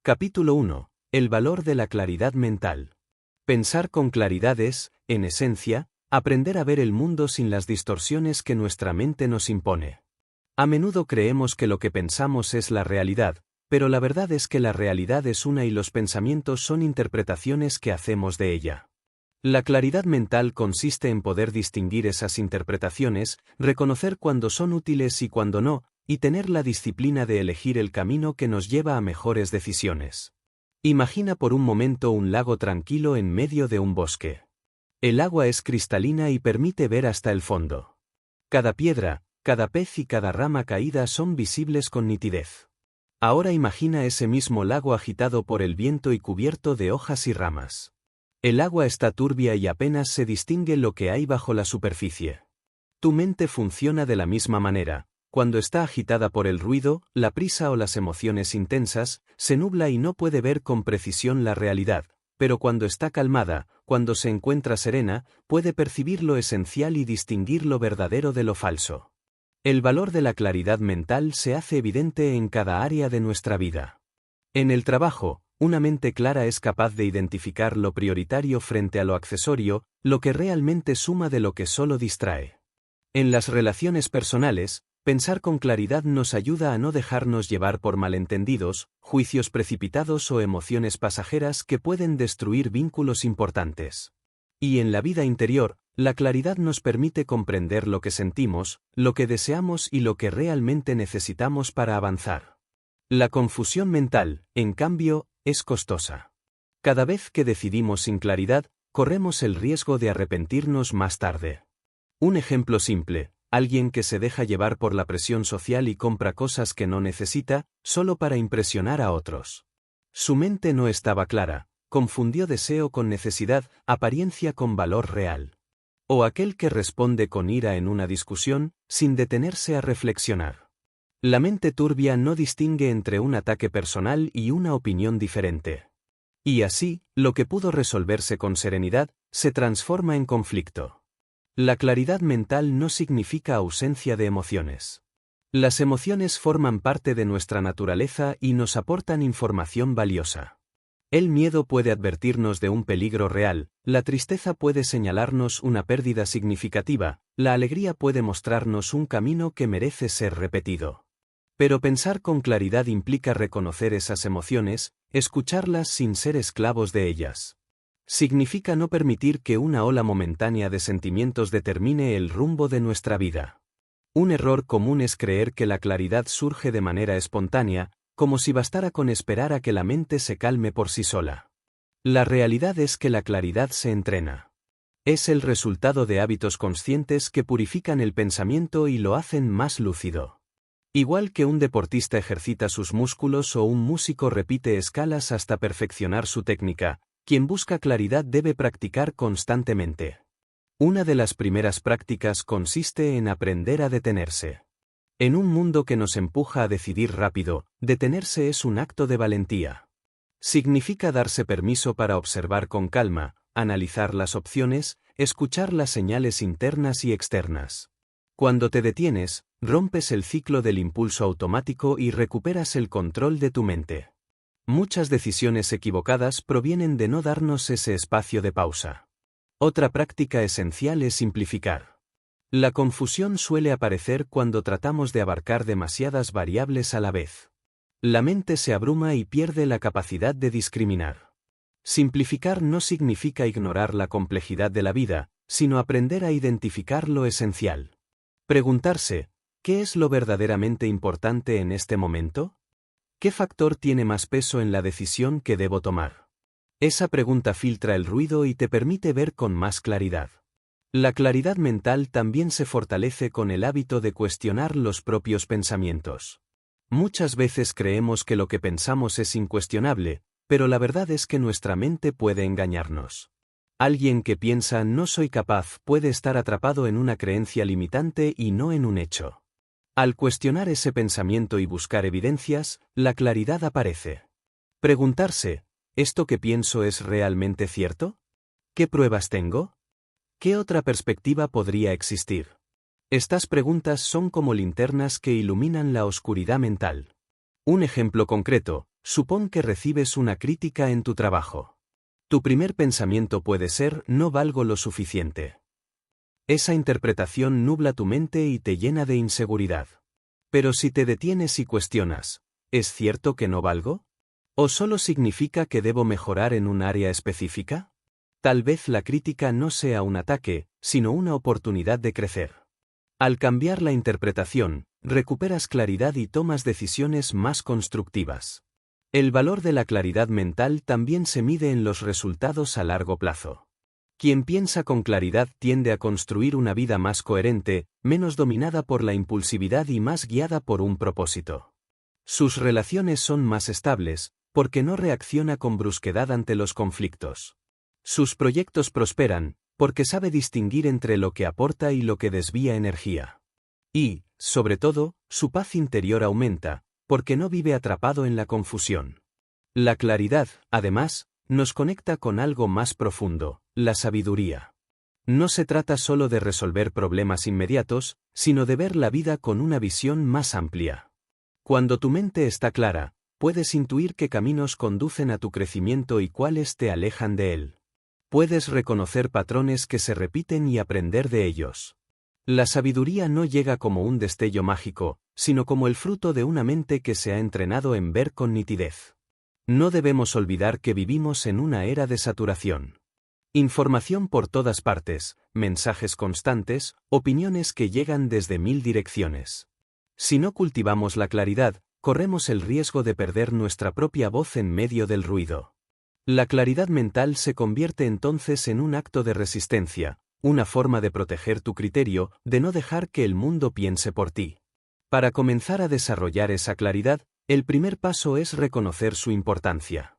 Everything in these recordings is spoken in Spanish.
Capítulo 1. El valor de la claridad mental. Pensar con claridad es, en esencia, aprender a ver el mundo sin las distorsiones que nuestra mente nos impone. A menudo creemos que lo que pensamos es la realidad, pero la verdad es que la realidad es una y los pensamientos son interpretaciones que hacemos de ella. La claridad mental consiste en poder distinguir esas interpretaciones, reconocer cuándo son útiles y cuándo no, y tener la disciplina de elegir el camino que nos lleva a mejores decisiones. Imagina por un momento un lago tranquilo en medio de un bosque. El agua es cristalina y permite ver hasta el fondo. Cada piedra, cada pez y cada rama caída son visibles con nitidez. Ahora imagina ese mismo lago agitado por el viento y cubierto de hojas y ramas. El agua está turbia y apenas se distingue lo que hay bajo la superficie. Tu mente funciona de la misma manera. Cuando está agitada por el ruido, la prisa o las emociones intensas, se nubla y no puede ver con precisión la realidad, pero cuando está calmada, cuando se encuentra serena, puede percibir lo esencial y distinguir lo verdadero de lo falso. El valor de la claridad mental se hace evidente en cada área de nuestra vida. En el trabajo, una mente clara es capaz de identificar lo prioritario frente a lo accesorio, lo que realmente suma de lo que solo distrae. En las relaciones personales, pensar con claridad nos ayuda a no dejarnos llevar por malentendidos, juicios precipitados o emociones pasajeras que pueden destruir vínculos importantes. Y en la vida interior, la claridad nos permite comprender lo que sentimos, lo que deseamos y lo que realmente necesitamos para avanzar. La confusión mental, en cambio, es costosa. Cada vez que decidimos sin claridad, corremos el riesgo de arrepentirnos más tarde. Un ejemplo simple. Alguien que se deja llevar por la presión social y compra cosas que no necesita, solo para impresionar a otros. Su mente no estaba clara, confundió deseo con necesidad, apariencia con valor real. O aquel que responde con ira en una discusión, sin detenerse a reflexionar. La mente turbia no distingue entre un ataque personal y una opinión diferente. Y así, lo que pudo resolverse con serenidad, se transforma en conflicto. La claridad mental no significa ausencia de emociones. Las emociones forman parte de nuestra naturaleza y nos aportan información valiosa. El miedo puede advertirnos de un peligro real, la tristeza puede señalarnos una pérdida significativa, la alegría puede mostrarnos un camino que merece ser repetido. Pero pensar con claridad implica reconocer esas emociones, escucharlas sin ser esclavos de ellas. Significa no permitir que una ola momentánea de sentimientos determine el rumbo de nuestra vida. Un error común es creer que la claridad surge de manera espontánea, como si bastara con esperar a que la mente se calme por sí sola. La realidad es que la claridad se entrena. Es el resultado de hábitos conscientes que purifican el pensamiento y lo hacen más lúcido. Igual que un deportista ejercita sus músculos o un músico repite escalas hasta perfeccionar su técnica, quien busca claridad debe practicar constantemente. Una de las primeras prácticas consiste en aprender a detenerse. En un mundo que nos empuja a decidir rápido, detenerse es un acto de valentía. Significa darse permiso para observar con calma, analizar las opciones, escuchar las señales internas y externas. Cuando te detienes, rompes el ciclo del impulso automático y recuperas el control de tu mente. Muchas decisiones equivocadas provienen de no darnos ese espacio de pausa. Otra práctica esencial es simplificar. La confusión suele aparecer cuando tratamos de abarcar demasiadas variables a la vez. La mente se abruma y pierde la capacidad de discriminar. Simplificar no significa ignorar la complejidad de la vida, sino aprender a identificar lo esencial. Preguntarse, ¿qué es lo verdaderamente importante en este momento? ¿Qué factor tiene más peso en la decisión que debo tomar? Esa pregunta filtra el ruido y te permite ver con más claridad. La claridad mental también se fortalece con el hábito de cuestionar los propios pensamientos. Muchas veces creemos que lo que pensamos es incuestionable, pero la verdad es que nuestra mente puede engañarnos. Alguien que piensa "no soy capaz" puede estar atrapado en una creencia limitante y no en un hecho. Al cuestionar ese pensamiento y buscar evidencias, la claridad aparece. Preguntarse, ¿esto que pienso es realmente cierto? ¿Qué pruebas tengo? ¿Qué otra perspectiva podría existir? Estas preguntas son como linternas que iluminan la oscuridad mental. Un ejemplo concreto, Supón que recibes una crítica en tu trabajo. Tu primer pensamiento puede ser: no valgo lo suficiente. Esa interpretación nubla tu mente y te llena de inseguridad. Pero si te detienes y cuestionas, ¿es cierto que no valgo? ¿O solo significa que debo mejorar en un área específica? Tal vez la crítica no sea un ataque, sino una oportunidad de crecer. Al cambiar la interpretación, recuperas claridad y tomas decisiones más constructivas. El valor de la claridad mental también se mide en los resultados a largo plazo. Quien piensa con claridad tiende a construir una vida más coherente, menos dominada por la impulsividad y más guiada por un propósito. Sus relaciones son más estables, porque no reacciona con brusquedad ante los conflictos. Sus proyectos prosperan, porque sabe distinguir entre lo que aporta y lo que desvía energía. Y, sobre todo, su paz interior aumenta, porque no vive atrapado en la confusión. La claridad, además, nos conecta con algo más profundo: la sabiduría. No se trata solo de resolver problemas inmediatos, sino de ver la vida con una visión más amplia. Cuando tu mente está clara, puedes intuir qué caminos conducen a tu crecimiento y cuáles te alejan de él. Puedes reconocer patrones que se repiten y aprender de ellos. La sabiduría no llega como un destello mágico, sino como el fruto de una mente que se ha entrenado en ver con nitidez. No debemos olvidar que vivimos en una era de saturación. Información por todas partes, mensajes constantes, opiniones que llegan desde 1000 direcciones. Si no cultivamos la claridad, corremos el riesgo de perder nuestra propia voz en medio del ruido. La claridad mental se convierte entonces en un acto de resistencia, una forma de proteger tu criterio, de no dejar que el mundo piense por ti. Para comenzar a desarrollar esa claridad, el primer paso es reconocer su importancia.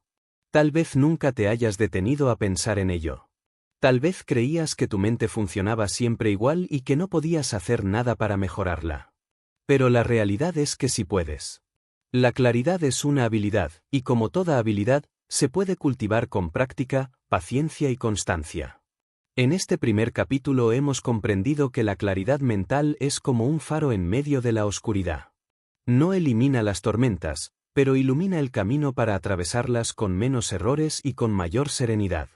Tal vez nunca te hayas detenido a pensar en ello. Tal vez creías que tu mente funcionaba siempre igual y que no podías hacer nada para mejorarla. Pero la realidad es que sí puedes. La claridad es una habilidad, y como toda habilidad, se puede cultivar con práctica, paciencia y constancia. En este primer capítulo hemos comprendido que la claridad mental es como un faro en medio de la oscuridad. No elimina las tormentas, pero ilumina el camino para atravesarlas con menos errores y con mayor serenidad.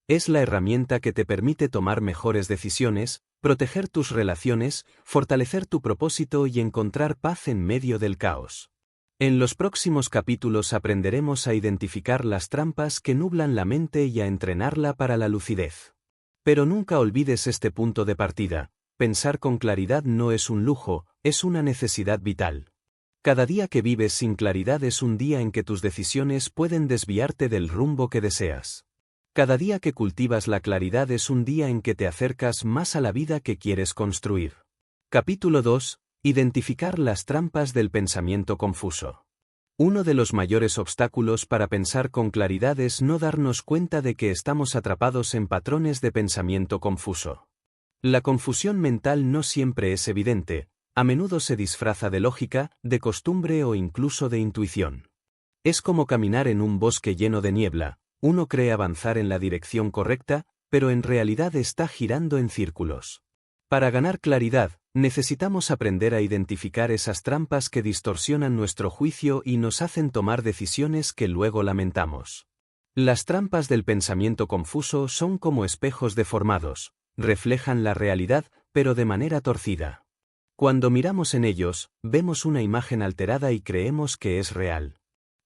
Es la herramienta que te permite tomar mejores decisiones, proteger tus relaciones, fortalecer tu propósito y encontrar paz en medio del caos. En los próximos capítulos aprenderemos a identificar las trampas que nublan la mente y a entrenarla para la lucidez. Pero nunca olvides este punto de partida: pensar con claridad no es un lujo, es una necesidad vital. Cada día que vives sin claridad es un día en que tus decisiones pueden desviarte del rumbo que deseas. Cada día que cultivas la claridad es un día en que te acercas más a la vida que quieres construir. Capítulo 2. Identificar las trampas del pensamiento confuso. Uno de los mayores obstáculos para pensar con claridad es no darnos cuenta de que estamos atrapados en patrones de pensamiento confuso. La confusión mental no siempre es evidente. A menudo se disfraza de lógica, de costumbre o incluso de intuición. Es como caminar en un bosque lleno de niebla: uno cree avanzar en la dirección correcta, pero en realidad está girando en círculos. Para ganar claridad, necesitamos aprender a identificar esas trampas que distorsionan nuestro juicio y nos hacen tomar decisiones que luego lamentamos. Las trampas del pensamiento confuso son como espejos deformados, reflejan la realidad, pero de manera torcida. Cuando miramos en ellos, vemos una imagen alterada y creemos que es real.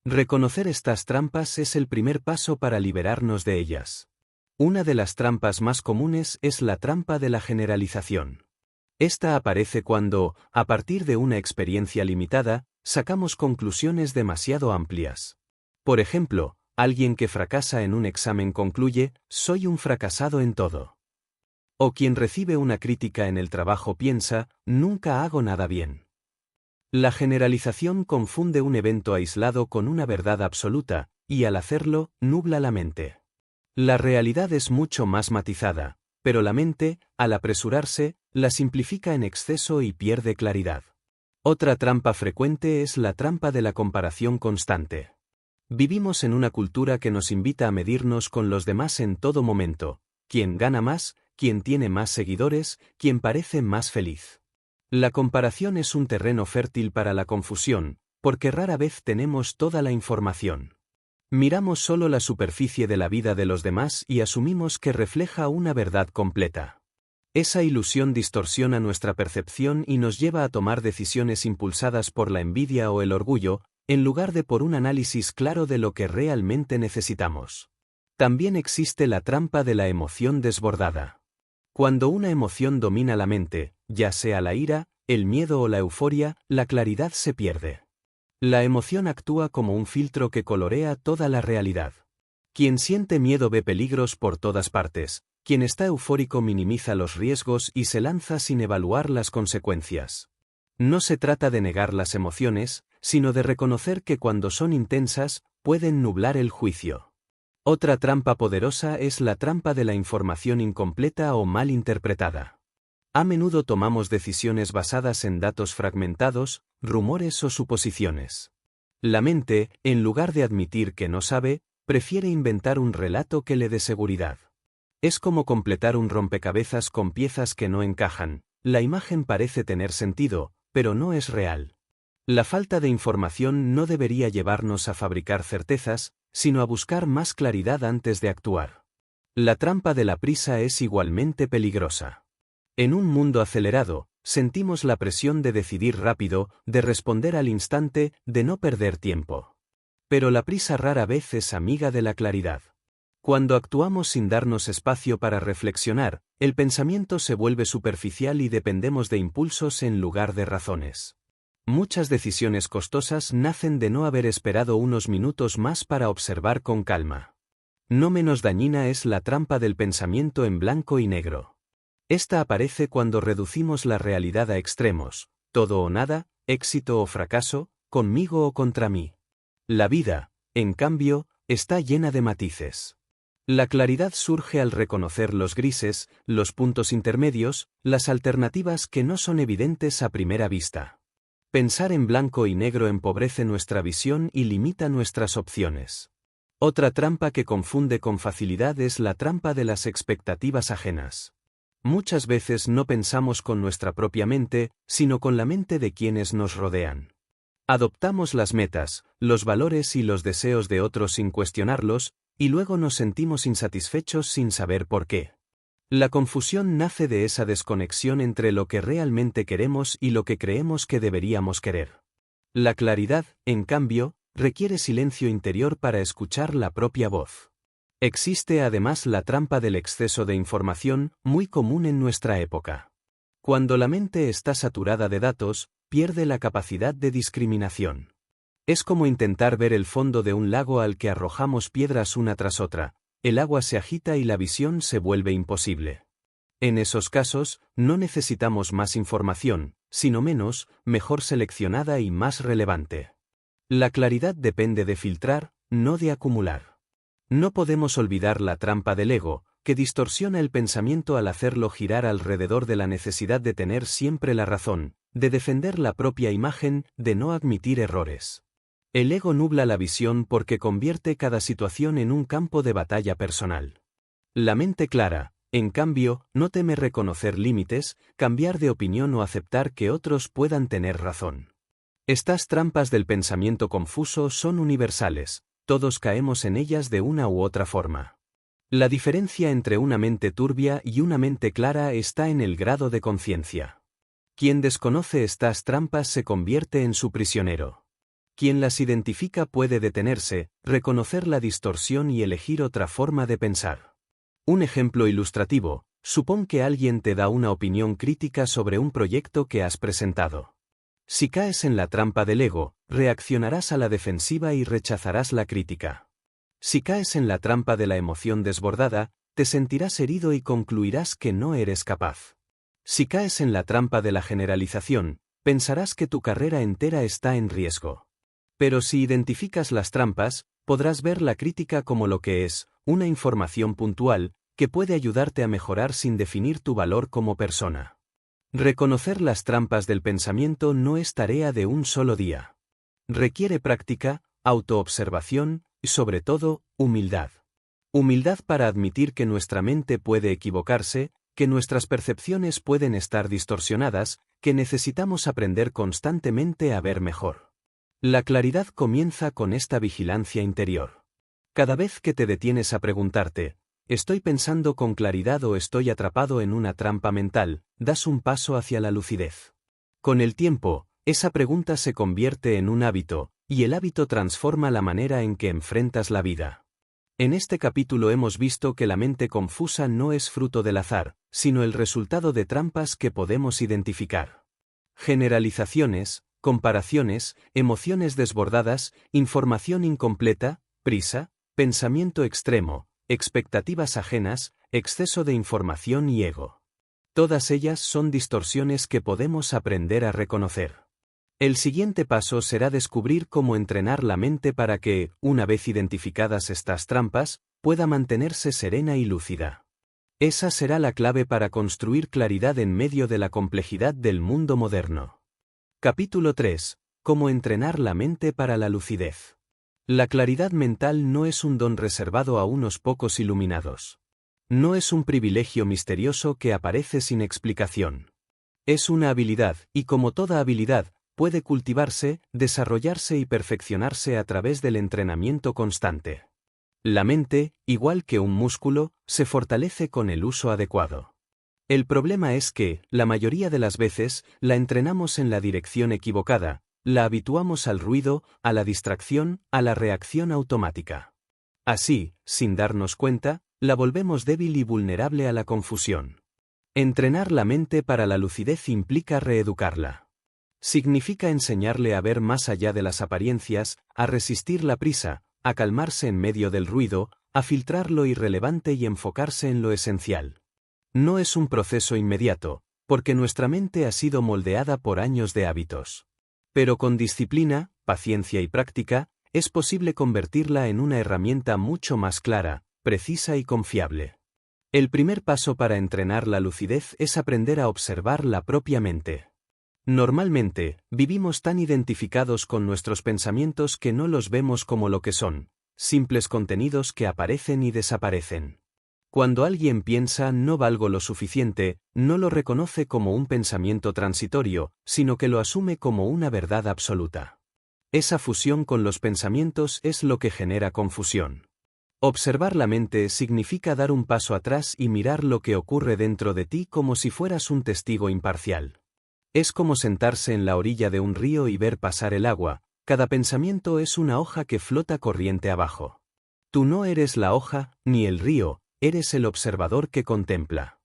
Reconocer estas trampas es el primer paso para liberarnos de ellas. Una de las trampas más comunes es la trampa de la generalización. Esta aparece cuando, a partir de una experiencia limitada, sacamos conclusiones demasiado amplias. Por ejemplo, alguien que fracasa en un examen concluye: soy un fracasado en todo. O quien recibe una crítica en el trabajo piensa: nunca hago nada bien. La generalización confunde un evento aislado con una verdad absoluta, y al hacerlo, nubla la mente. La realidad es mucho más matizada, pero la mente, al apresurarse, la simplifica en exceso y pierde claridad. Otra trampa frecuente es la trampa de la comparación constante. Vivimos en una cultura que nos invita a medirnos con los demás en todo momento: quién gana más, quién tiene más seguidores, quién parece más feliz. La comparación es un terreno fértil para la confusión, porque rara vez tenemos toda la información. Miramos solo la superficie de la vida de los demás y asumimos que refleja una verdad completa. Esa ilusión distorsiona nuestra percepción y nos lleva a tomar decisiones impulsadas por la envidia o el orgullo, en lugar de por un análisis claro de lo que realmente necesitamos. También existe la trampa de la emoción desbordada. Cuando una emoción domina la mente, ya sea la ira, el miedo o la euforia, la claridad se pierde. La emoción actúa como un filtro que colorea toda la realidad. Quien siente miedo ve peligros por todas partes, quien está eufórico minimiza los riesgos y se lanza sin evaluar las consecuencias. No se trata de negar las emociones, sino de reconocer que cuando son intensas, pueden nublar el juicio. Otra trampa poderosa es la trampa de la información incompleta o mal interpretada. A menudo tomamos decisiones basadas en datos fragmentados, rumores o suposiciones. La mente, en lugar de admitir que no sabe, prefiere inventar un relato que le dé seguridad. Es como completar un rompecabezas con piezas que no encajan. La imagen parece tener sentido, pero no es real. La falta de información no debería llevarnos a fabricar certezas, sino a buscar más claridad antes de actuar. La trampa de la prisa es igualmente peligrosa. En un mundo acelerado, sentimos la presión de decidir rápido, de responder al instante, de no perder tiempo. Pero la prisa rara vez es amiga de la claridad. Cuando actuamos sin darnos espacio para reflexionar, el pensamiento se vuelve superficial y dependemos de impulsos en lugar de razones. Muchas decisiones costosas nacen de no haber esperado unos minutos más para observar con calma. No menos dañina es la trampa del pensamiento en blanco y negro. Esta aparece cuando reducimos la realidad a extremos, todo o nada, éxito o fracaso, conmigo o contra mí. La vida, en cambio, está llena de matices. La claridad surge al reconocer los grises, los puntos intermedios, las alternativas que no son evidentes a primera vista. Pensar en blanco y negro empobrece nuestra visión y limita nuestras opciones. Otra trampa que confunde con facilidad es la trampa de las expectativas ajenas. Muchas veces no pensamos con nuestra propia mente, sino con la mente de quienes nos rodean. Adoptamos las metas, los valores y los deseos de otros sin cuestionarlos, y luego nos sentimos insatisfechos sin saber por qué. La confusión nace de esa desconexión entre lo que realmente queremos y lo que creemos que deberíamos querer. La claridad, en cambio, requiere silencio interior para escuchar la propia voz. Existe además la trampa del exceso de información, muy común en nuestra época. Cuando la mente está saturada de datos, pierde la capacidad de discriminación. Es como intentar ver el fondo de un lago al que arrojamos piedras una tras otra. El agua se agita y la visión se vuelve imposible. En esos casos, no necesitamos más información, sino menos, mejor seleccionada y más relevante. La claridad depende de filtrar, no de acumular. No podemos olvidar la trampa del ego, que distorsiona el pensamiento al hacerlo girar alrededor de la necesidad de tener siempre la razón, de defender la propia imagen, de no admitir errores. El ego nubla la visión porque convierte cada situación en un campo de batalla personal. La mente clara, en cambio, no teme reconocer límites, cambiar de opinión o aceptar que otros puedan tener razón. Estas trampas del pensamiento confuso son universales, todos caemos en ellas de una u otra forma. La diferencia entre una mente turbia y una mente clara está en el grado de conciencia. Quien desconoce estas trampas se convierte en su prisionero. Quien las identifica puede detenerse, reconocer la distorsión y elegir otra forma de pensar. Un ejemplo ilustrativo: supón que alguien te da una opinión crítica sobre un proyecto que has presentado. Si caes en la trampa del ego, reaccionarás a la defensiva y rechazarás la crítica. Si caes en la trampa de la emoción desbordada, te sentirás herido y concluirás que no eres capaz. Si caes en la trampa de la generalización, pensarás que tu carrera entera está en riesgo. Pero si identificas las trampas, podrás ver la crítica como lo que es, una información puntual, que puede ayudarte a mejorar sin definir tu valor como persona. Reconocer las trampas del pensamiento no es tarea de un solo día. Requiere práctica, autoobservación y, sobre todo, humildad. Humildad para admitir que nuestra mente puede equivocarse, que nuestras percepciones pueden estar distorsionadas, que necesitamos aprender constantemente a ver mejor. La claridad comienza con esta vigilancia interior. Cada vez que te detienes a preguntarte, ¿estoy pensando con claridad o estoy atrapado en una trampa mental?, das un paso hacia la lucidez. Con el tiempo, esa pregunta se convierte en un hábito, y el hábito transforma la manera en que enfrentas la vida. En este capítulo hemos visto que la mente confusa no es fruto del azar, sino el resultado de trampas que podemos identificar. Generalizaciones, comparaciones, emociones desbordadas, información incompleta, prisa, pensamiento extremo, expectativas ajenas, exceso de información y ego. Todas ellas son distorsiones que podemos aprender a reconocer. El siguiente paso será descubrir cómo entrenar la mente para que, una vez identificadas estas trampas, pueda mantenerse serena y lúcida. Esa será la clave para construir claridad en medio de la complejidad del mundo moderno. Capítulo 3. Cómo entrenar la mente para la lucidez. La claridad mental no es un don reservado a unos pocos iluminados. No es un privilegio misterioso que aparece sin explicación. Es una habilidad, y como toda habilidad, puede cultivarse, desarrollarse y perfeccionarse a través del entrenamiento constante. La mente, igual que un músculo, se fortalece con el uso adecuado. El problema es que, la mayoría de las veces, la entrenamos en la dirección equivocada, la habituamos al ruido, a la distracción, a la reacción automática. Así, sin darnos cuenta, la volvemos débil y vulnerable a la confusión. Entrenar la mente para la lucidez implica reeducarla. Significa enseñarle a ver más allá de las apariencias, a resistir la prisa, a calmarse en medio del ruido, a filtrar lo irrelevante y enfocarse en lo esencial. No es un proceso inmediato, porque nuestra mente ha sido moldeada por años de hábitos. Pero con disciplina, paciencia y práctica, es posible convertirla en una herramienta mucho más clara, precisa y confiable. El primer paso para entrenar la lucidez es aprender a observar la propia mente. Normalmente, vivimos tan identificados con nuestros pensamientos que no los vemos como lo que son, simples contenidos que aparecen y desaparecen. Cuando alguien piensa no valgo lo suficiente, no lo reconoce como un pensamiento transitorio, sino que lo asume como una verdad absoluta. Esa fusión con los pensamientos es lo que genera confusión. Observar la mente significa dar un paso atrás y mirar lo que ocurre dentro de ti como si fueras un testigo imparcial. Es como sentarse en la orilla de un río y ver pasar el agua, cada pensamiento es una hoja que flota corriente abajo. Tú no eres la hoja, ni el río, eres el observador que contempla.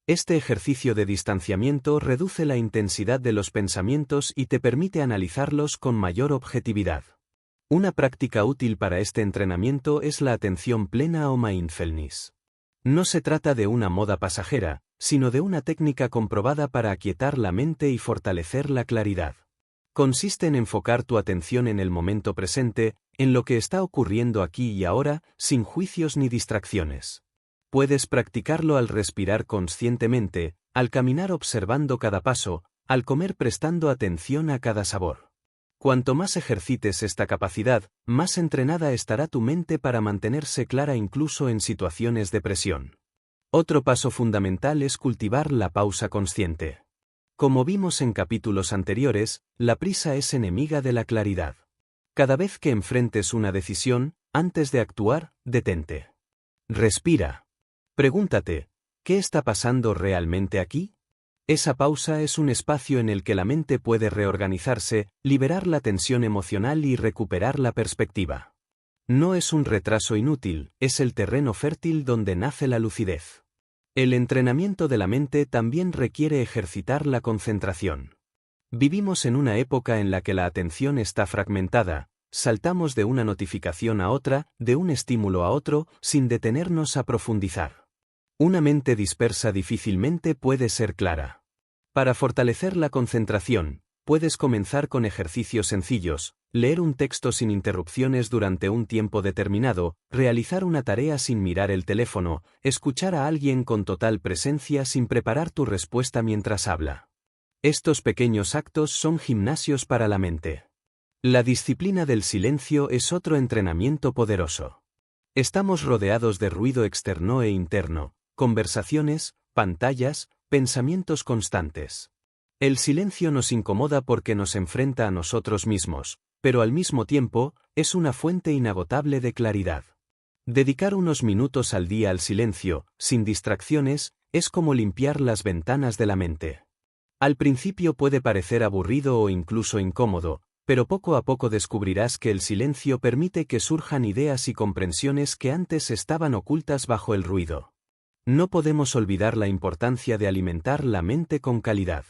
Este ejercicio de distanciamiento reduce la intensidad de los pensamientos y te permite analizarlos con mayor objetividad. Una práctica útil para este entrenamiento es la atención plena o mindfulness. No se trata de una moda pasajera, sino de una técnica comprobada para aquietar la mente y fortalecer la claridad. Consiste en enfocar tu atención en el momento presente, en lo que está ocurriendo aquí y ahora, sin juicios ni distracciones. Puedes practicarlo al respirar conscientemente, al caminar observando cada paso, al comer prestando atención a cada sabor. Cuanto más ejercites esta capacidad, más entrenada estará tu mente para mantenerse clara incluso en situaciones de presión. Otro paso fundamental es cultivar la pausa consciente. Como vimos en capítulos anteriores, la prisa es enemiga de la claridad. Cada vez que enfrentes una decisión, antes de actuar, detente. Respira. Pregúntate, ¿qué está pasando realmente aquí? Esa pausa es un espacio en el que la mente puede reorganizarse, liberar la tensión emocional y recuperar la perspectiva. No es un retraso inútil, es el terreno fértil donde nace la lucidez. El entrenamiento de la mente también requiere ejercitar la concentración. Vivimos en una época en la que la atención está fragmentada, saltamos de una notificación a otra, de un estímulo a otro, sin detenernos a profundizar. Una mente dispersa difícilmente puede ser clara. Para fortalecer la concentración, puedes comenzar con ejercicios sencillos, leer un texto sin interrupciones durante un tiempo determinado, realizar una tarea sin mirar el teléfono, escuchar a alguien con total presencia sin preparar tu respuesta mientras habla. Estos pequeños actos son gimnasios para la mente. La disciplina del silencio es otro entrenamiento poderoso. Estamos rodeados de ruido externo e interno, conversaciones, pantallas, pensamientos constantes. El silencio nos incomoda porque nos enfrenta a nosotros mismos, pero al mismo tiempo, es una fuente inagotable de claridad. Dedicar unos minutos al día al silencio, sin distracciones, es como limpiar las ventanas de la mente. Al principio puede parecer aburrido o incluso incómodo, pero poco a poco descubrirás que el silencio permite que surjan ideas y comprensiones que antes estaban ocultas bajo el ruido. No podemos olvidar la importancia de alimentar la mente con calidad.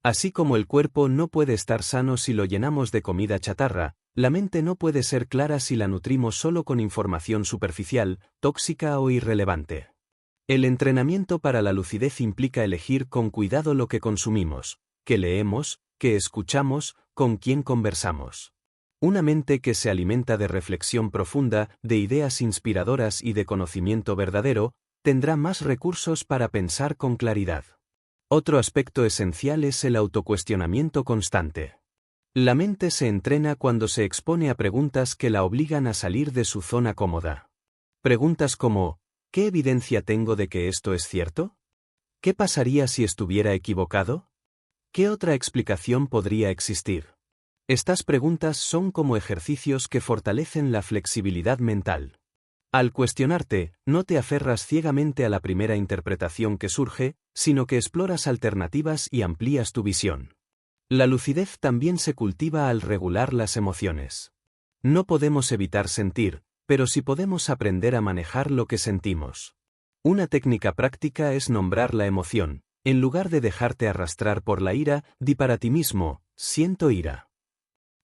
Así como el cuerpo no puede estar sano si lo llenamos de comida chatarra, la mente no puede ser clara si la nutrimos solo con información superficial, tóxica o irrelevante. El entrenamiento para la lucidez implica elegir con cuidado lo que consumimos, qué leemos, qué escuchamos, con quién conversamos. Una mente que se alimenta de reflexión profunda, de ideas inspiradoras y de conocimiento verdadero, tendrá más recursos para pensar con claridad. Otro aspecto esencial es el autocuestionamiento constante. La mente se entrena cuando se expone a preguntas que la obligan a salir de su zona cómoda. Preguntas como, ¿qué evidencia tengo de que esto es cierto? ¿Qué pasaría si estuviera equivocado? ¿Qué otra explicación podría existir? Estas preguntas son como ejercicios que fortalecen la flexibilidad mental. Al cuestionarte, no te aferras ciegamente a la primera interpretación que surge, sino que exploras alternativas y amplías tu visión. La lucidez también se cultiva al regular las emociones. No podemos evitar sentir, pero sí podemos aprender a manejar lo que sentimos. Una técnica práctica es nombrar la emoción. En lugar de dejarte arrastrar por la ira, di para ti mismo, siento ira.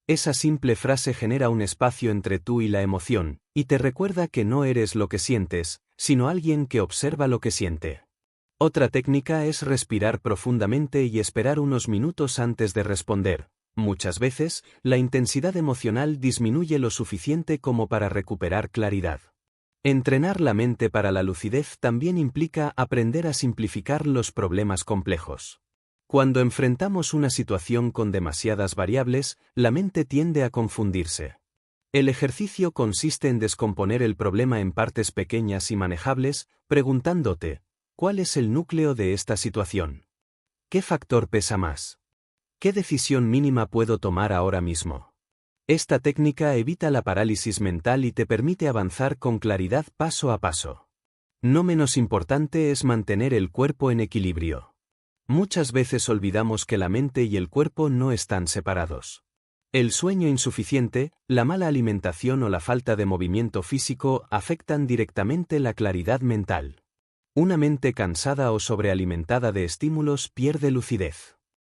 Esa simple frase genera un espacio entre tú y la emoción, y te recuerda que no eres lo que sientes, sino alguien que observa lo que siente. Otra técnica es respirar profundamente y esperar unos minutos antes de responder. Muchas veces, la intensidad emocional disminuye lo suficiente como para recuperar claridad. Entrenar la mente para la lucidez también implica aprender a simplificar los problemas complejos. Cuando enfrentamos una situación con demasiadas variables, la mente tiende a confundirse. El ejercicio consiste en descomponer el problema en partes pequeñas y manejables, preguntándote, ¿cuál es el núcleo de esta situación? ¿Qué factor pesa más? ¿Qué decisión mínima puedo tomar ahora mismo? Esta técnica evita la parálisis mental y te permite avanzar con claridad paso a paso. No menos importante es mantener el cuerpo en equilibrio. Muchas veces olvidamos que la mente y el cuerpo no están separados. El sueño insuficiente, la mala alimentación o la falta de movimiento físico afectan directamente la claridad mental. Una mente cansada o sobrealimentada de estímulos pierde lucidez.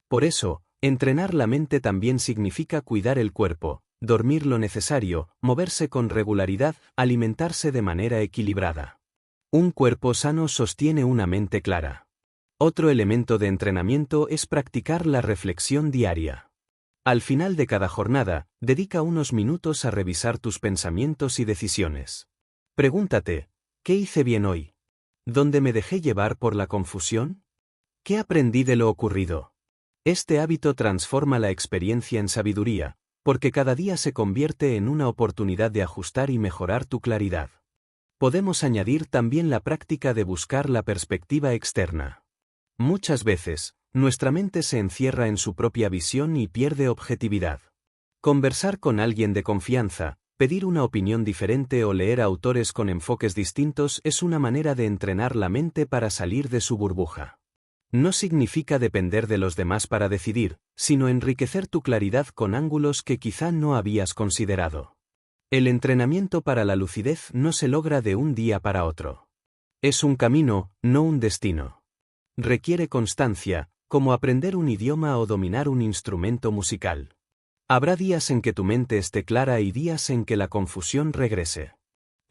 Por eso, entrenar la mente también significa cuidar el cuerpo, dormir lo necesario, moverse con regularidad, alimentarse de manera equilibrada. Un cuerpo sano sostiene una mente clara. Otro elemento de entrenamiento es practicar la reflexión diaria. Al final de cada jornada, dedica unos minutos a revisar tus pensamientos y decisiones. Pregúntate, ¿qué hice bien hoy? ¿Dónde me dejé llevar por la confusión? ¿Qué aprendí de lo ocurrido? Este hábito transforma la experiencia en sabiduría, porque cada día se convierte en una oportunidad de ajustar y mejorar tu claridad. Podemos añadir también la práctica de buscar la perspectiva externa. Muchas veces, nuestra mente se encierra en su propia visión y pierde objetividad. Conversar con alguien de confianza, pedir una opinión diferente o leer autores con enfoques distintos es una manera de entrenar la mente para salir de su burbuja. No significa depender de los demás para decidir, sino enriquecer tu claridad con ángulos que quizá no habías considerado. El entrenamiento para la lucidez no se logra de un día para otro. Es un camino, no un destino. Requiere constancia, como aprender un idioma o dominar un instrumento musical. Habrá días en que tu mente esté clara y días en que la confusión regrese.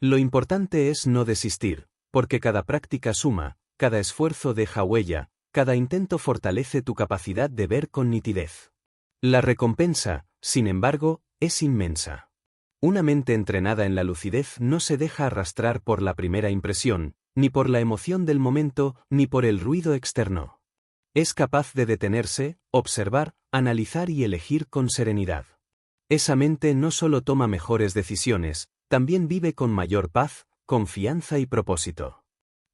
Lo importante es no desistir, porque cada práctica suma, cada esfuerzo deja huella, cada intento fortalece tu capacidad de ver con nitidez. La recompensa, sin embargo, es inmensa. Una mente entrenada en la lucidez no se deja arrastrar por la primera impresión, ni por la emoción del momento, ni por el ruido externo. Es capaz de detenerse, observar, analizar y elegir con serenidad. Esa mente no solo toma mejores decisiones, también vive con mayor paz, confianza y propósito.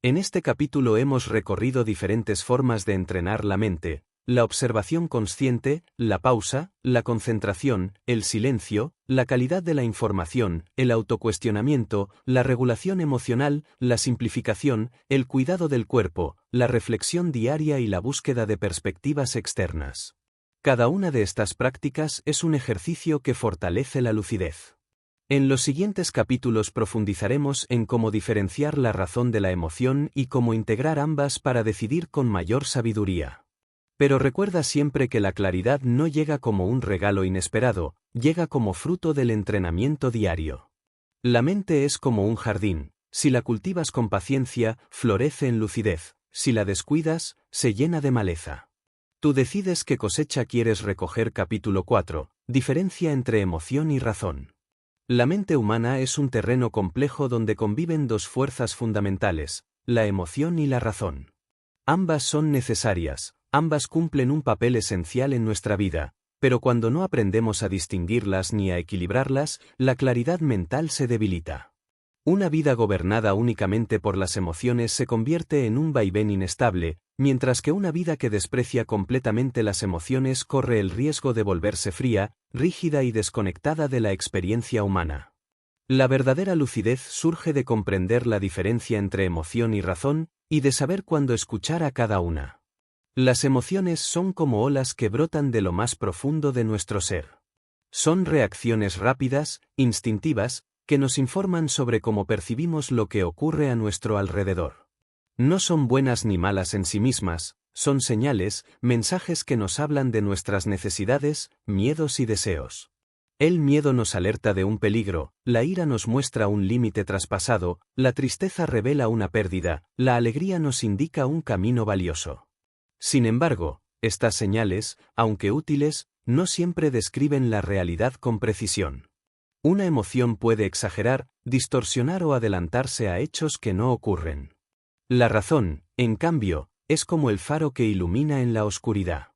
En este capítulo hemos recorrido diferentes formas de entrenar la mente, la observación consciente, la pausa, la concentración, el silencio, la calidad de la información, el autocuestionamiento, la regulación emocional, la simplificación, el cuidado del cuerpo, la reflexión diaria y la búsqueda de perspectivas externas. Cada una de estas prácticas es un ejercicio que fortalece la lucidez. En los siguientes capítulos profundizaremos en cómo diferenciar la razón de la emoción y cómo integrar ambas para decidir con mayor sabiduría. Pero recuerda siempre que la claridad no llega como un regalo inesperado, llega como fruto del entrenamiento diario. La mente es como un jardín, si la cultivas con paciencia, florece en lucidez, si la descuidas, se llena de maleza. Tú decides qué cosecha quieres recoger. Capítulo 4. Diferencia entre emoción y razón. La mente humana es un terreno complejo donde conviven dos fuerzas fundamentales, la emoción y la razón. Ambas son necesarias, ambas cumplen un papel esencial en nuestra vida, pero cuando no aprendemos a distinguirlas ni a equilibrarlas, la claridad mental se debilita. Una vida gobernada únicamente por las emociones se convierte en un vaivén inestable, mientras que una vida que desprecia completamente las emociones corre el riesgo de volverse fría, rígida y desconectada de la experiencia humana. La verdadera lucidez surge de comprender la diferencia entre emoción y razón, y de saber cuándo escuchar a cada una. Las emociones son como olas que brotan de lo más profundo de nuestro ser. Son reacciones rápidas, instintivas, que nos informan sobre cómo percibimos lo que ocurre a nuestro alrededor. No son buenas ni malas en sí mismas, son señales, mensajes que nos hablan de nuestras necesidades, miedos y deseos. El miedo nos alerta de un peligro, la ira nos muestra un límite traspasado, la tristeza revela una pérdida, la alegría nos indica un camino valioso. Sin embargo, estas señales, aunque útiles, no siempre describen la realidad con precisión. Una emoción puede exagerar, distorsionar o adelantarse a hechos que no ocurren. La razón, en cambio, es como el faro que ilumina en la oscuridad.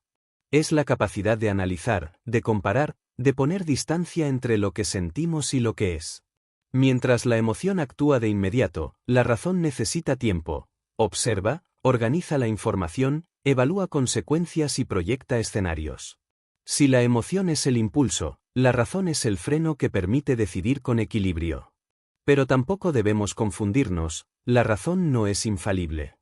Es la capacidad de analizar, de comparar, de poner distancia entre lo que sentimos y lo que es. Mientras la emoción actúa de inmediato, la razón necesita tiempo. Observa, organiza la información, evalúa consecuencias y proyecta escenarios. Si la emoción es el impulso, la razón es el freno que permite decidir con equilibrio. Pero tampoco debemos confundirnos, la razón no es infalible.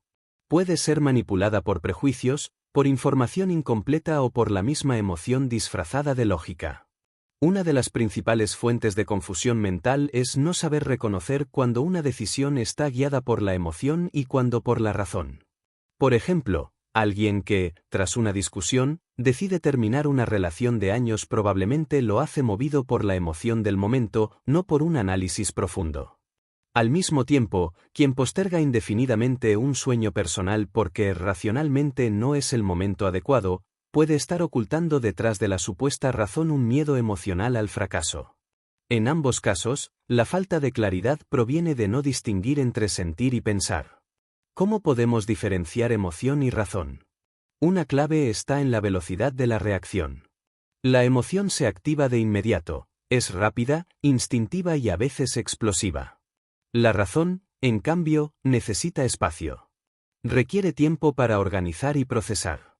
Puede ser manipulada por prejuicios, por información incompleta o por la misma emoción disfrazada de lógica. Una de las principales fuentes de confusión mental es no saber reconocer cuando una decisión está guiada por la emoción y cuando por la razón. Por ejemplo, alguien que, tras una discusión, decide terminar una relación de años probablemente lo hace movido por la emoción del momento, no por un análisis profundo. Al mismo tiempo, quien posterga indefinidamente un sueño personal porque racionalmente no es el momento adecuado, puede estar ocultando detrás de la supuesta razón un miedo emocional al fracaso. En ambos casos, la falta de claridad proviene de no distinguir entre sentir y pensar. ¿Cómo podemos diferenciar emoción y razón? Una clave está en la velocidad de la reacción. La emoción se activa de inmediato, es rápida, instintiva y a veces explosiva. La razón, en cambio, necesita espacio. Requiere tiempo para organizar y procesar.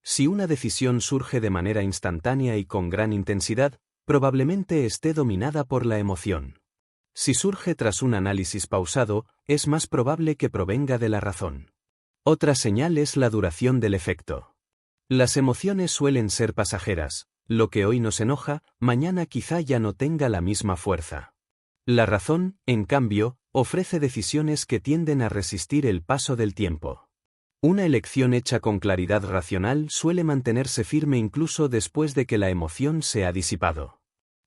Si una decisión surge de manera instantánea y con gran intensidad, probablemente esté dominada por la emoción. Si surge tras un análisis pausado, es más probable que provenga de la razón. Otra señal es la duración del efecto. Las emociones suelen ser pasajeras, lo que hoy nos enoja, mañana quizá ya no tenga la misma fuerza. La razón, en cambio, ofrece decisiones que tienden a resistir el paso del tiempo. Una elección hecha con claridad racional suele mantenerse firme incluso después de que la emoción se ha disipado.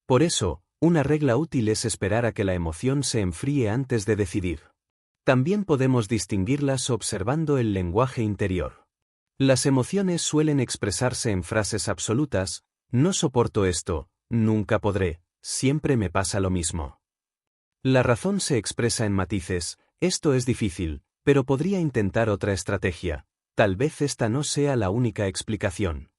Por eso, una regla útil es esperar a que la emoción se enfríe antes de decidir. También podemos distinguirlas observando el lenguaje interior. Las emociones suelen expresarse en frases absolutas: no soporto esto, nunca podré, siempre me pasa lo mismo. La razón se expresa en matices: esto es difícil, pero podría intentar otra estrategia, tal vez esta no sea la única explicación.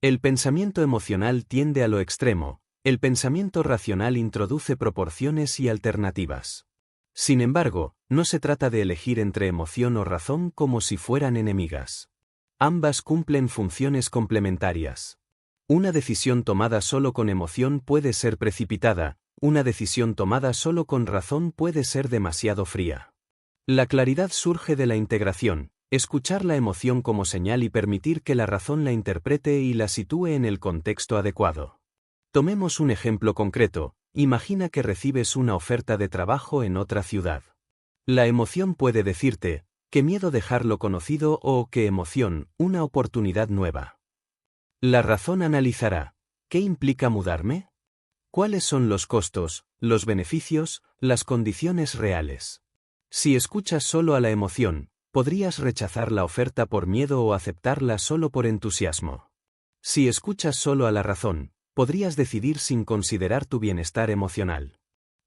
El pensamiento emocional tiende a lo extremo, el pensamiento racional introduce proporciones y alternativas. Sin embargo, no se trata de elegir entre emoción o razón como si fueran enemigas. Ambas cumplen funciones complementarias. Una decisión tomada solo con emoción puede ser precipitada, una decisión tomada solo con razón puede ser demasiado fría. La claridad surge de la integración, escuchar la emoción como señal y permitir que la razón la interprete y la sitúe en el contexto adecuado. Tomemos un ejemplo concreto, imagina que recibes una oferta de trabajo en otra ciudad. La emoción puede decirte, qué miedo dejar lo conocido o qué emoción, una oportunidad nueva. La razón analizará, ¿qué implica mudarme? ¿Cuáles son los costos, los beneficios, las condiciones reales? Si escuchas solo a la emoción, podrías rechazar la oferta por miedo o aceptarla solo por entusiasmo. Si escuchas solo a la razón, podrías decidir sin considerar tu bienestar emocional.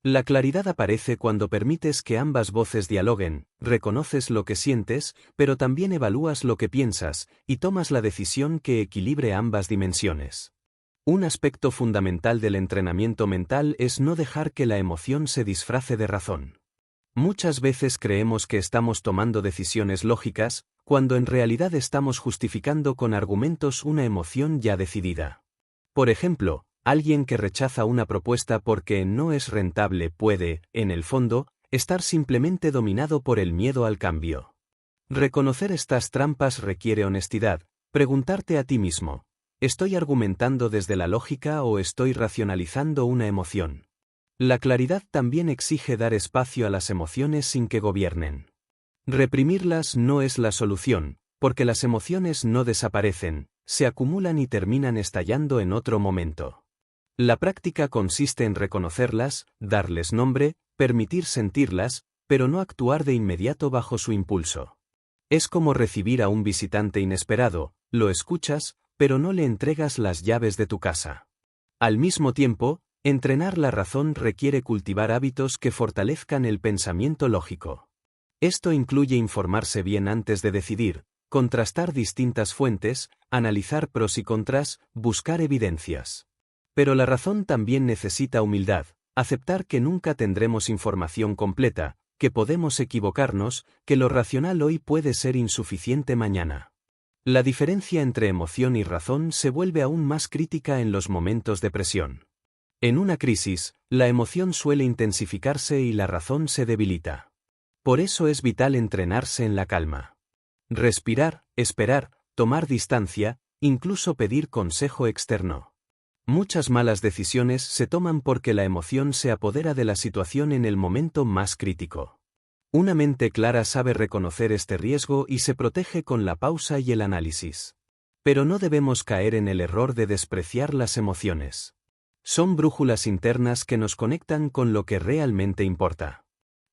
La claridad aparece cuando permites que ambas voces dialoguen, reconoces lo que sientes, pero también evalúas lo que piensas, y tomas la decisión que equilibre ambas dimensiones. Un aspecto fundamental del entrenamiento mental es no dejar que la emoción se disfrace de razón. Muchas veces creemos que estamos tomando decisiones lógicas, cuando en realidad estamos justificando con argumentos una emoción ya decidida. Por ejemplo, alguien que rechaza una propuesta porque no es rentable puede, en el fondo, estar simplemente dominado por el miedo al cambio. Reconocer estas trampas requiere honestidad, preguntarte a ti mismo, ¿estoy argumentando desde la lógica o estoy racionalizando una emoción? La claridad también exige dar espacio a las emociones sin que gobiernen. Reprimirlas no es la solución, porque las emociones no desaparecen, se acumulan y terminan estallando en otro momento. La práctica consiste en reconocerlas, darles nombre, permitir sentirlas, pero no actuar de inmediato bajo su impulso. Es como recibir a un visitante inesperado, lo escuchas, pero no le entregas las llaves de tu casa. Al mismo tiempo, entrenar la razón requiere cultivar hábitos que fortalezcan el pensamiento lógico. Esto incluye informarse bien antes de decidir, contrastar distintas fuentes, analizar pros y contras, buscar evidencias. Pero la razón también necesita humildad, aceptar que nunca tendremos información completa, que podemos equivocarnos, que lo racional hoy puede ser insuficiente mañana. La diferencia entre emoción y razón se vuelve aún más crítica en los momentos de presión. En una crisis, la emoción suele intensificarse y la razón se debilita. Por eso es vital entrenarse en la calma. Respirar, esperar, tomar distancia, incluso pedir consejo externo. Muchas malas decisiones se toman porque la emoción se apodera de la situación en el momento más crítico. Una mente clara sabe reconocer este riesgo y se protege con la pausa y el análisis. Pero no debemos caer en el error de despreciar las emociones. Son brújulas internas que nos conectan con lo que realmente importa.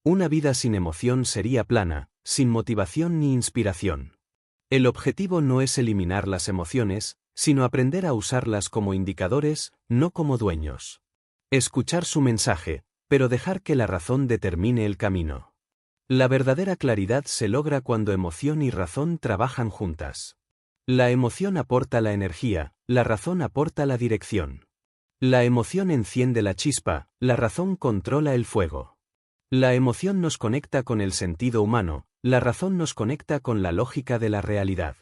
Una vida sin emoción sería plana, sin motivación ni inspiración. El objetivo no es eliminar las emociones, sino aprender a usarlas como indicadores, no como dueños. Escuchar su mensaje, pero dejar que la razón determine el camino. La verdadera claridad se logra cuando emoción y razón trabajan juntas. La emoción aporta la energía, la razón aporta la dirección. La emoción enciende la chispa, la razón controla el fuego. La emoción nos conecta con el sentido humano, la razón nos conecta con la lógica de la realidad.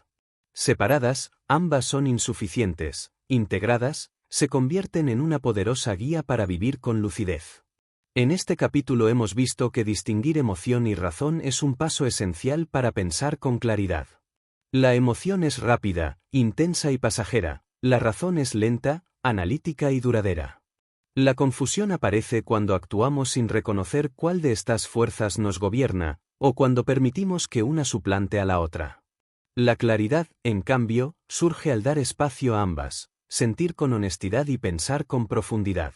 Separadas, ambas son insuficientes, integradas, se convierten en una poderosa guía para vivir con lucidez. En este capítulo hemos visto que distinguir emoción y razón es un paso esencial para pensar con claridad. La emoción es rápida, intensa y pasajera, la razón es lenta, analítica y duradera. La confusión aparece cuando actuamos sin reconocer cuál de estas fuerzas nos gobierna, o cuando permitimos que una suplante a la otra. La claridad, en cambio, surge al dar espacio a ambas, sentir con honestidad y pensar con profundidad.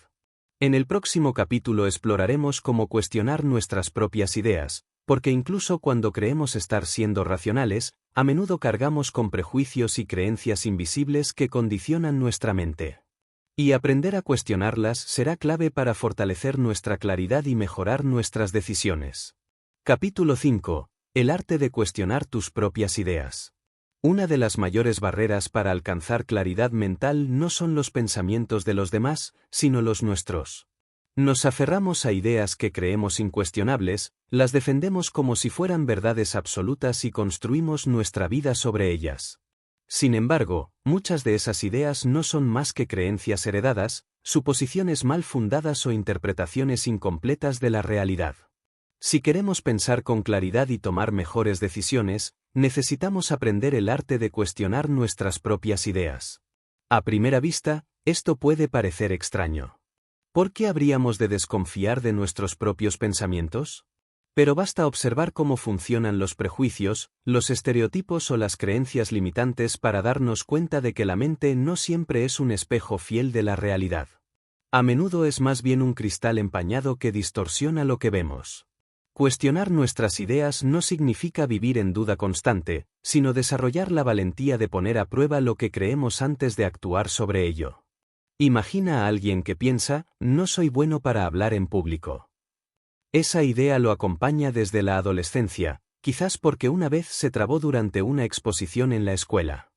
En el próximo capítulo exploraremos cómo cuestionar nuestras propias ideas, porque incluso cuando creemos estar siendo racionales, a menudo cargamos con prejuicios y creencias invisibles que condicionan nuestra mente. Y aprender a cuestionarlas será clave para fortalecer nuestra claridad y mejorar nuestras decisiones. Capítulo 5. El arte de cuestionar tus propias ideas. Una de las mayores barreras para alcanzar claridad mental no son los pensamientos de los demás, sino los nuestros. Nos aferramos a ideas que creemos incuestionables, las defendemos como si fueran verdades absolutas y construimos nuestra vida sobre ellas. Sin embargo, muchas de esas ideas no son más que creencias heredadas, suposiciones mal fundadas o interpretaciones incompletas de la realidad. Si queremos pensar con claridad y tomar mejores decisiones, necesitamos aprender el arte de cuestionar nuestras propias ideas. A primera vista, esto puede parecer extraño. ¿Por qué habríamos de desconfiar de nuestros propios pensamientos? Pero basta observar cómo funcionan los prejuicios, los estereotipos o las creencias limitantes para darnos cuenta de que la mente no siempre es un espejo fiel de la realidad. A menudo es más bien un cristal empañado que distorsiona lo que vemos. Cuestionar nuestras ideas no significa vivir en duda constante, sino desarrollar la valentía de poner a prueba lo que creemos antes de actuar sobre ello. Imagina a alguien que piensa, no soy bueno para hablar en público. Esa idea lo acompaña desde la adolescencia, quizás porque una vez se trabó durante una exposición en la escuela.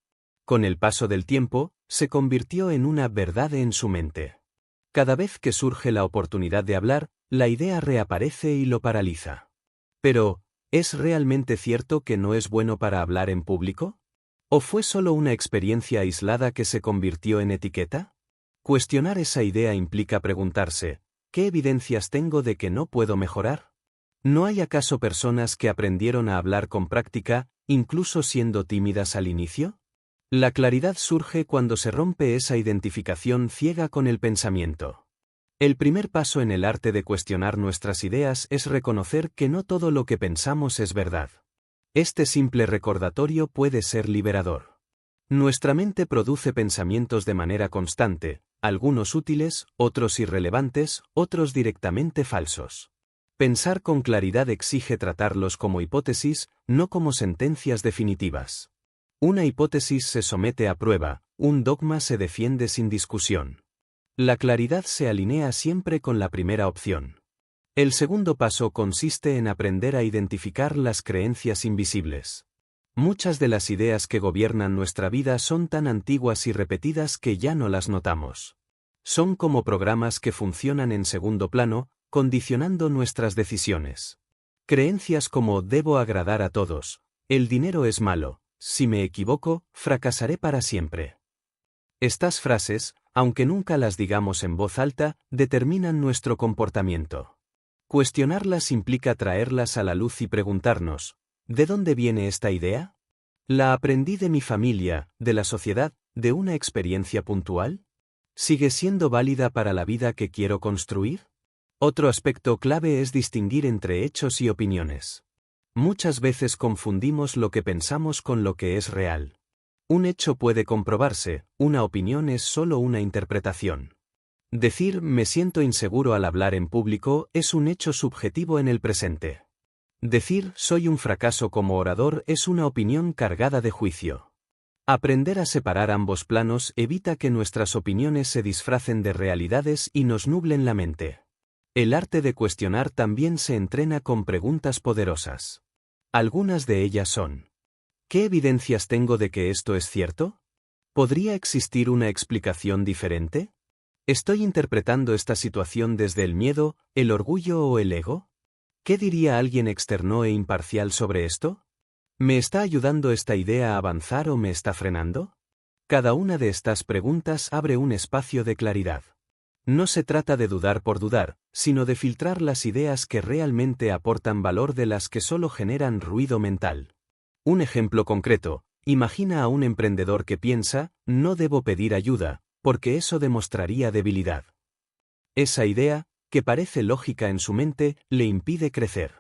Con el paso del tiempo, se convirtió en una verdad en su mente. Cada vez que surge la oportunidad de hablar, la idea reaparece y lo paraliza. Pero, ¿es realmente cierto que no es bueno para hablar en público? ¿O fue solo una experiencia aislada que se convirtió en etiqueta? Cuestionar esa idea implica preguntarse, ¿qué evidencias tengo de que no puedo mejorar? ¿No hay acaso personas que aprendieron a hablar con práctica, incluso siendo tímidas al inicio? La claridad surge cuando se rompe esa identificación ciega con el pensamiento. El primer paso en el arte de cuestionar nuestras ideas es reconocer que no todo lo que pensamos es verdad. Este simple recordatorio puede ser liberador. Nuestra mente produce pensamientos de manera constante, algunos útiles, otros irrelevantes, otros directamente falsos. Pensar con claridad exige tratarlos como hipótesis, no como sentencias definitivas. Una hipótesis se somete a prueba, un dogma se defiende sin discusión. La claridad se alinea siempre con la primera opción. El segundo paso consiste en aprender a identificar las creencias invisibles. Muchas de las ideas que gobiernan nuestra vida son tan antiguas y repetidas que ya no las notamos. Son como programas que funcionan en segundo plano, condicionando nuestras decisiones. Creencias como debo agradar a todos, el dinero es malo, si me equivoco, fracasaré para siempre. Estas frases, aunque nunca las digamos en voz alta, determinan nuestro comportamiento. Cuestionarlas implica traerlas a la luz y preguntarnos, ¿de dónde viene esta idea? ¿La aprendí de mi familia, de la sociedad, de una experiencia puntual? ¿Sigue siendo válida para la vida que quiero construir? Otro aspecto clave es distinguir entre hechos y opiniones. Muchas veces confundimos lo que pensamos con lo que es real. Un hecho puede comprobarse, una opinión es solo una interpretación. Decir me siento inseguro al hablar en público es un hecho subjetivo en el presente. Decir soy un fracaso como orador es una opinión cargada de juicio. Aprender a separar ambos planos evita que nuestras opiniones se disfracen de realidades y nos nublen la mente. El arte de cuestionar también se entrena con preguntas poderosas. Algunas de ellas son: ¿qué evidencias tengo de que esto es cierto? ¿Podría existir una explicación diferente? ¿Estoy interpretando esta situación desde el miedo, el orgullo o el ego? ¿Qué diría alguien externo e imparcial sobre esto? ¿Me está ayudando esta idea a avanzar o me está frenando? Cada una de estas preguntas abre un espacio de claridad. No se trata de dudar por dudar, sino de filtrar las ideas que realmente aportan valor de las que solo generan ruido mental. Un ejemplo concreto: imagina a un emprendedor que piensa, no debo pedir ayuda, porque eso demostraría debilidad. Esa idea, que parece lógica en su mente, le impide crecer.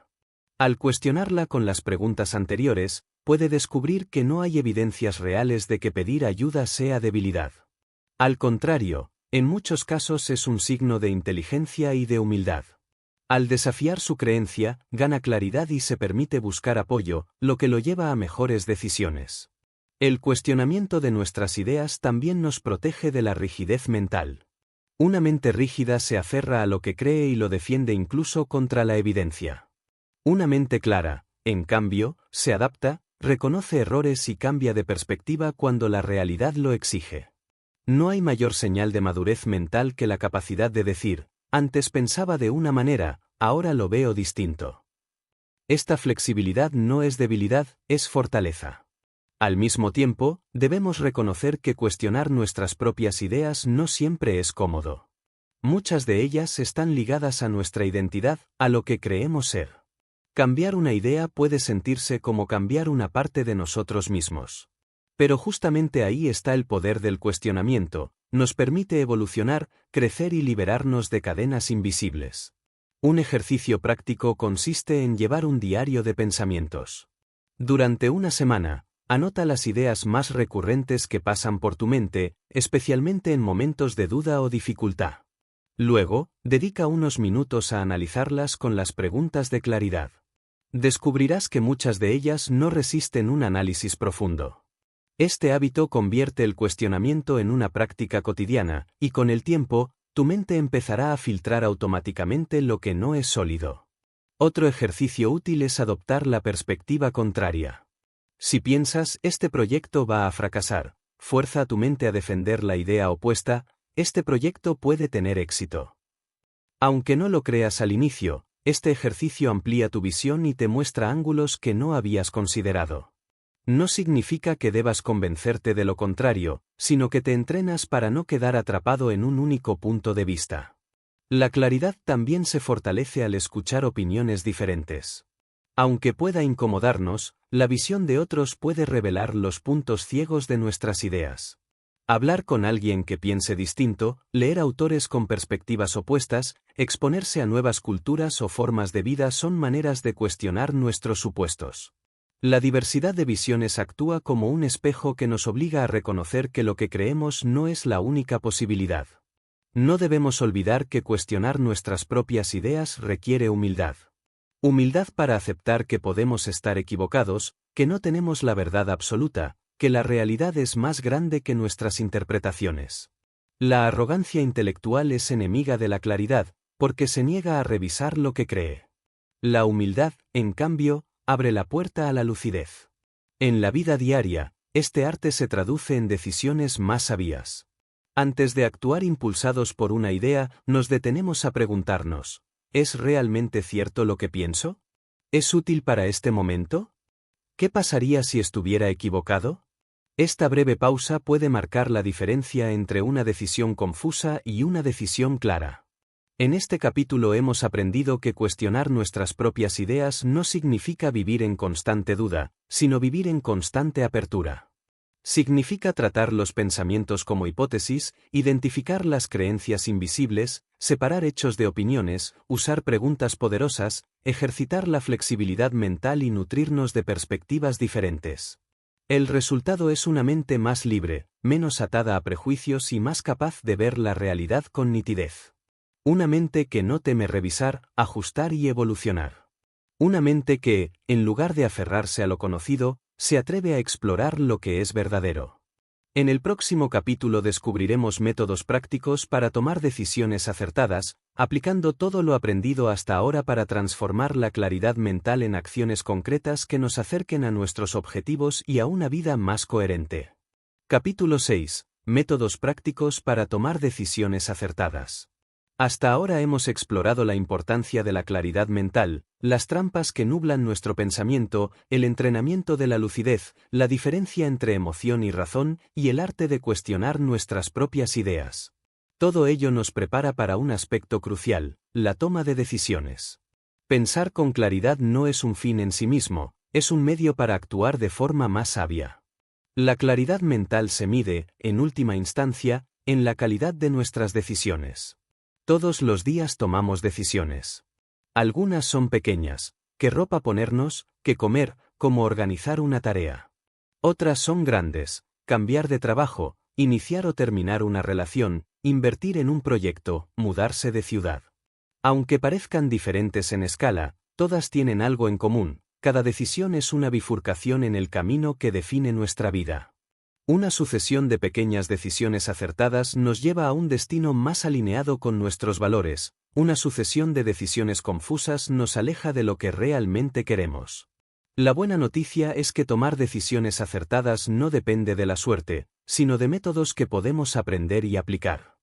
Al cuestionarla con las preguntas anteriores, puede descubrir que no hay evidencias reales de que pedir ayuda sea debilidad. Al contrario, en muchos casos es un signo de inteligencia y de humildad. Al desafiar su creencia, gana claridad y se permite buscar apoyo, lo que lo lleva a mejores decisiones. El cuestionamiento de nuestras ideas también nos protege de la rigidez mental. Una mente rígida se aferra a lo que cree y lo defiende incluso contra la evidencia. Una mente clara, en cambio, se adapta, reconoce errores y cambia de perspectiva cuando la realidad lo exige. No hay mayor señal de madurez mental que la capacidad de decir, antes pensaba de una manera, ahora lo veo distinto. Esta flexibilidad no es debilidad, es fortaleza. Al mismo tiempo, debemos reconocer que cuestionar nuestras propias ideas no siempre es cómodo. Muchas de ellas están ligadas a nuestra identidad, a lo que creemos ser. Cambiar una idea puede sentirse como cambiar una parte de nosotros mismos. Pero justamente ahí está el poder del cuestionamiento, nos permite evolucionar, crecer y liberarnos de cadenas invisibles. Un ejercicio práctico consiste en llevar un diario de pensamientos. Durante una semana, anota las ideas más recurrentes que pasan por tu mente, especialmente en momentos de duda o dificultad. Luego, dedica unos minutos a analizarlas con las preguntas de claridad. Descubrirás que muchas de ellas no resisten un análisis profundo. Este hábito convierte el cuestionamiento en una práctica cotidiana, y con el tiempo, tu mente empezará a filtrar automáticamente lo que no es sólido. Otro ejercicio útil es adoptar la perspectiva contraria. Si piensas, este proyecto va a fracasar, fuerza a tu mente a defender la idea opuesta, este proyecto puede tener éxito. Aunque no lo creas al inicio, este ejercicio amplía tu visión y te muestra ángulos que no habías considerado. No significa que debas convencerte de lo contrario, sino que te entrenas para no quedar atrapado en un único punto de vista. La claridad también se fortalece al escuchar opiniones diferentes. Aunque pueda incomodarnos, la visión de otros puede revelar los puntos ciegos de nuestras ideas. Hablar con alguien que piense distinto, leer autores con perspectivas opuestas, exponerse a nuevas culturas o formas de vida son maneras de cuestionar nuestros supuestos. La diversidad de visiones actúa como un espejo que nos obliga a reconocer que lo que creemos no es la única posibilidad. No debemos olvidar que cuestionar nuestras propias ideas requiere humildad. Humildad para aceptar que podemos estar equivocados, que no tenemos la verdad absoluta, que la realidad es más grande que nuestras interpretaciones. La arrogancia intelectual es enemiga de la claridad, porque se niega a revisar lo que cree. La humildad, en cambio, abre la puerta a la lucidez. En la vida diaria, este arte se traduce en decisiones más sabias. Antes de actuar impulsados por una idea, nos detenemos a preguntarnos, ¿es realmente cierto lo que pienso? ¿Es útil para este momento? ¿Qué pasaría si estuviera equivocado? Esta breve pausa puede marcar la diferencia entre una decisión confusa y una decisión clara. En este capítulo hemos aprendido que cuestionar nuestras propias ideas no significa vivir en constante duda, sino vivir en constante apertura. Significa tratar los pensamientos como hipótesis, identificar las creencias invisibles, separar hechos de opiniones, usar preguntas poderosas, ejercitar la flexibilidad mental y nutrirnos de perspectivas diferentes. El resultado es una mente más libre, menos atada a prejuicios y más capaz de ver la realidad con nitidez. Una mente que no teme revisar, ajustar y evolucionar. Una mente que, en lugar de aferrarse a lo conocido, se atreve a explorar lo que es verdadero. En el próximo capítulo descubriremos métodos prácticos para tomar decisiones acertadas, aplicando todo lo aprendido hasta ahora para transformar la claridad mental en acciones concretas que nos acerquen a nuestros objetivos y a una vida más coherente. Capítulo 6. Métodos prácticos para tomar decisiones acertadas. Hasta ahora hemos explorado la importancia de la claridad mental, las trampas que nublan nuestro pensamiento, el entrenamiento de la lucidez, la diferencia entre emoción y razón, y el arte de cuestionar nuestras propias ideas. Todo ello nos prepara para un aspecto crucial, la toma de decisiones. Pensar con claridad no es un fin en sí mismo, es un medio para actuar de forma más sabia. La claridad mental se mide, en última instancia, en la calidad de nuestras decisiones. Todos los días tomamos decisiones. Algunas son pequeñas, qué ropa ponernos, qué comer, cómo organizar una tarea. Otras son grandes, cambiar de trabajo, iniciar o terminar una relación, invertir en un proyecto, mudarse de ciudad. Aunque parezcan diferentes en escala, todas tienen algo en común, cada decisión es una bifurcación en el camino que define nuestra vida. Una sucesión de pequeñas decisiones acertadas nos lleva a un destino más alineado con nuestros valores, una sucesión de decisiones confusas nos aleja de lo que realmente queremos. La buena noticia es que tomar decisiones acertadas no depende de la suerte, sino de métodos que podemos aprender y aplicar.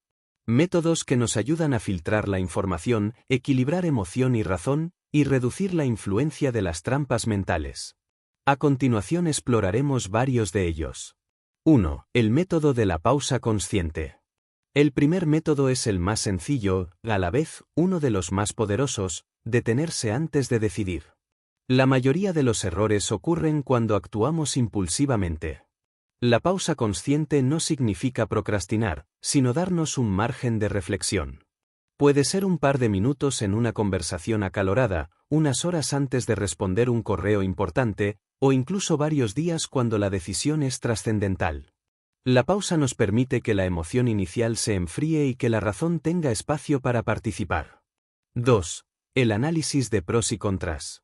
Métodos que nos ayudan a filtrar la información, equilibrar emoción y razón, y reducir la influencia de las trampas mentales. A continuación exploraremos varios de ellos. 1. El método de la pausa consciente. El primer método es el más sencillo, a la vez, uno de los más poderosos: detenerse antes de decidir. La mayoría de los errores ocurren cuando actuamos impulsivamente. La pausa consciente no significa procrastinar, sino darnos un margen de reflexión. Puede ser un par de minutos en una conversación acalorada, unas horas antes de responder un correo importante, o incluso varios días cuando la decisión es trascendental. La pausa nos permite que la emoción inicial se enfríe y que la razón tenga espacio para participar. 2. El análisis de pros y contras.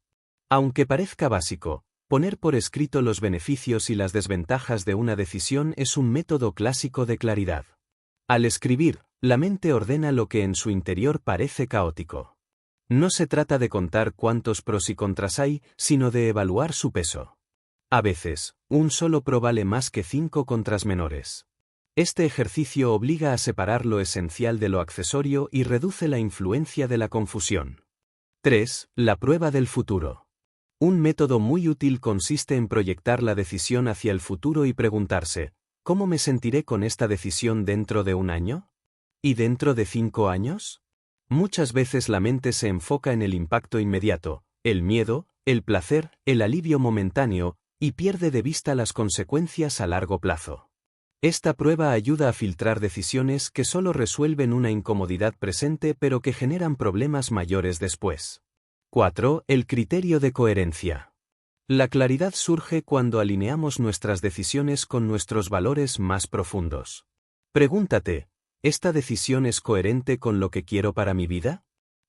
Aunque parezca básico, poner por escrito los beneficios y las desventajas de una decisión es un método clásico de claridad. Al escribir, la mente ordena lo que en su interior parece caótico. No se trata de contar cuántos pros y contras hay, sino de evaluar su peso. A veces, un solo pro vale más que 5 contras menores. Este ejercicio obliga a separar lo esencial de lo accesorio y reduce la influencia de la confusión. 3. La prueba del futuro. Un método muy útil consiste en proyectar la decisión hacia el futuro y preguntarse: ¿cómo me sentiré con esta decisión dentro de un año? ¿Y dentro de 5 años? Muchas veces la mente se enfoca en el impacto inmediato, el miedo, el placer, el alivio momentáneo, y pierde de vista las consecuencias a largo plazo. Esta prueba ayuda a filtrar decisiones que solo resuelven una incomodidad presente pero que generan problemas mayores después. 4. El criterio de coherencia. La claridad surge cuando alineamos nuestras decisiones con nuestros valores más profundos. Pregúntate: ¿esta decisión es coherente con lo que quiero para mi vida?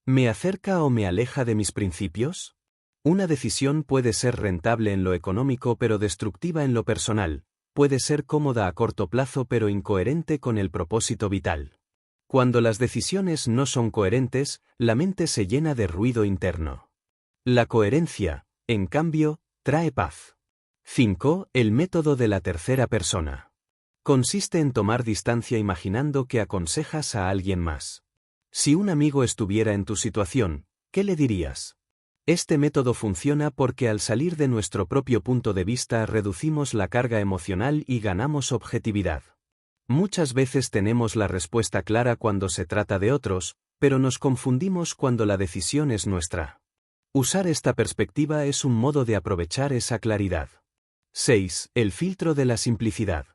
¿Me acerca o me aleja de mis principios? Una decisión puede ser rentable en lo económico pero destructiva en lo personal, puede ser cómoda a corto plazo pero incoherente con el propósito vital. Cuando las decisiones no son coherentes, la mente se llena de ruido interno. La coherencia, en cambio, trae paz. 5. El método de la tercera persona. Consiste en tomar distancia imaginando que aconsejas a alguien más. Si un amigo estuviera en tu situación, ¿qué le dirías? Este método funciona porque al salir de nuestro propio punto de vista reducimos la carga emocional y ganamos objetividad. Muchas veces tenemos la respuesta clara cuando se trata de otros, pero nos confundimos cuando la decisión es nuestra. Usar esta perspectiva es un modo de aprovechar esa claridad. 6. El filtro de la simplicidad.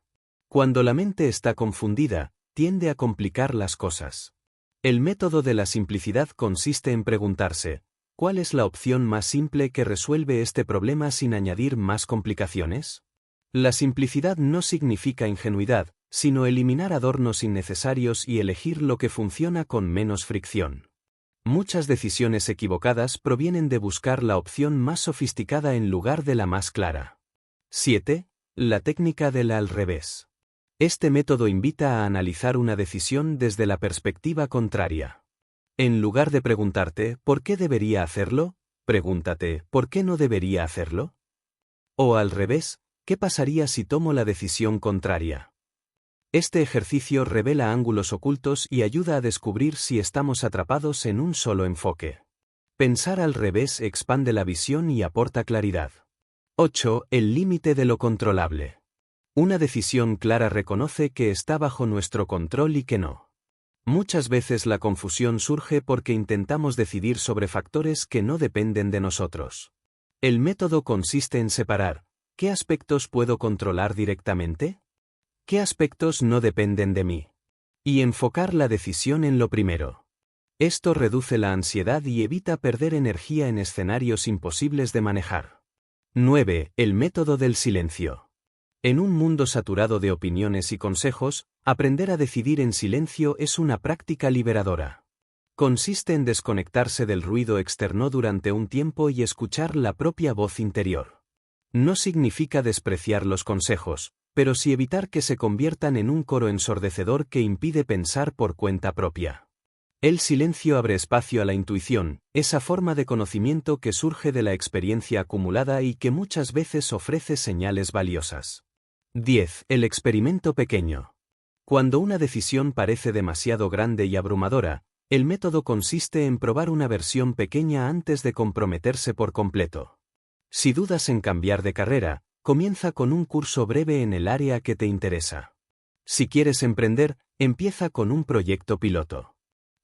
Cuando la mente está confundida, tiende a complicar las cosas. El método de la simplicidad consiste en preguntarse: ¿cuál es la opción más simple que resuelve este problema sin añadir más complicaciones? La simplicidad no significa ingenuidad, sino eliminar adornos innecesarios y elegir lo que funciona con menos fricción. Muchas decisiones equivocadas provienen de buscar la opción más sofisticada en lugar de la más clara. 7. La técnica del al revés. Este método invita a analizar una decisión desde la perspectiva contraria. En lugar de preguntarte ¿por qué debería hacerlo?, pregúntate ¿por qué no debería hacerlo? O al revés, ¿qué pasaría si tomo la decisión contraria? Este ejercicio revela ángulos ocultos y ayuda a descubrir si estamos atrapados en un solo enfoque. Pensar al revés expande la visión y aporta claridad. 8. El límite de lo controlable. Una decisión clara reconoce que está bajo nuestro control y que no. Muchas veces la confusión surge porque intentamos decidir sobre factores que no dependen de nosotros. El método consiste en separar: ¿qué aspectos puedo controlar directamente? ¿Qué aspectos no dependen de mí? Y enfocar la decisión en lo primero. Esto reduce la ansiedad y evita perder energía en escenarios imposibles de manejar. 9. El método del silencio. En un mundo saturado de opiniones y consejos, aprender a decidir en silencio es una práctica liberadora. Consiste en desconectarse del ruido externo durante un tiempo y escuchar la propia voz interior. No significa despreciar los consejos, pero sí evitar que se conviertan en un coro ensordecedor que impide pensar por cuenta propia. El silencio abre espacio a la intuición, esa forma de conocimiento que surge de la experiencia acumulada y que muchas veces ofrece señales valiosas. 10. El experimento pequeño. Cuando una decisión parece demasiado grande y abrumadora, el método consiste en probar una versión pequeña antes de comprometerse por completo. Si dudas en cambiar de carrera, comienza con un curso breve en el área que te interesa. Si quieres emprender, empieza con un proyecto piloto.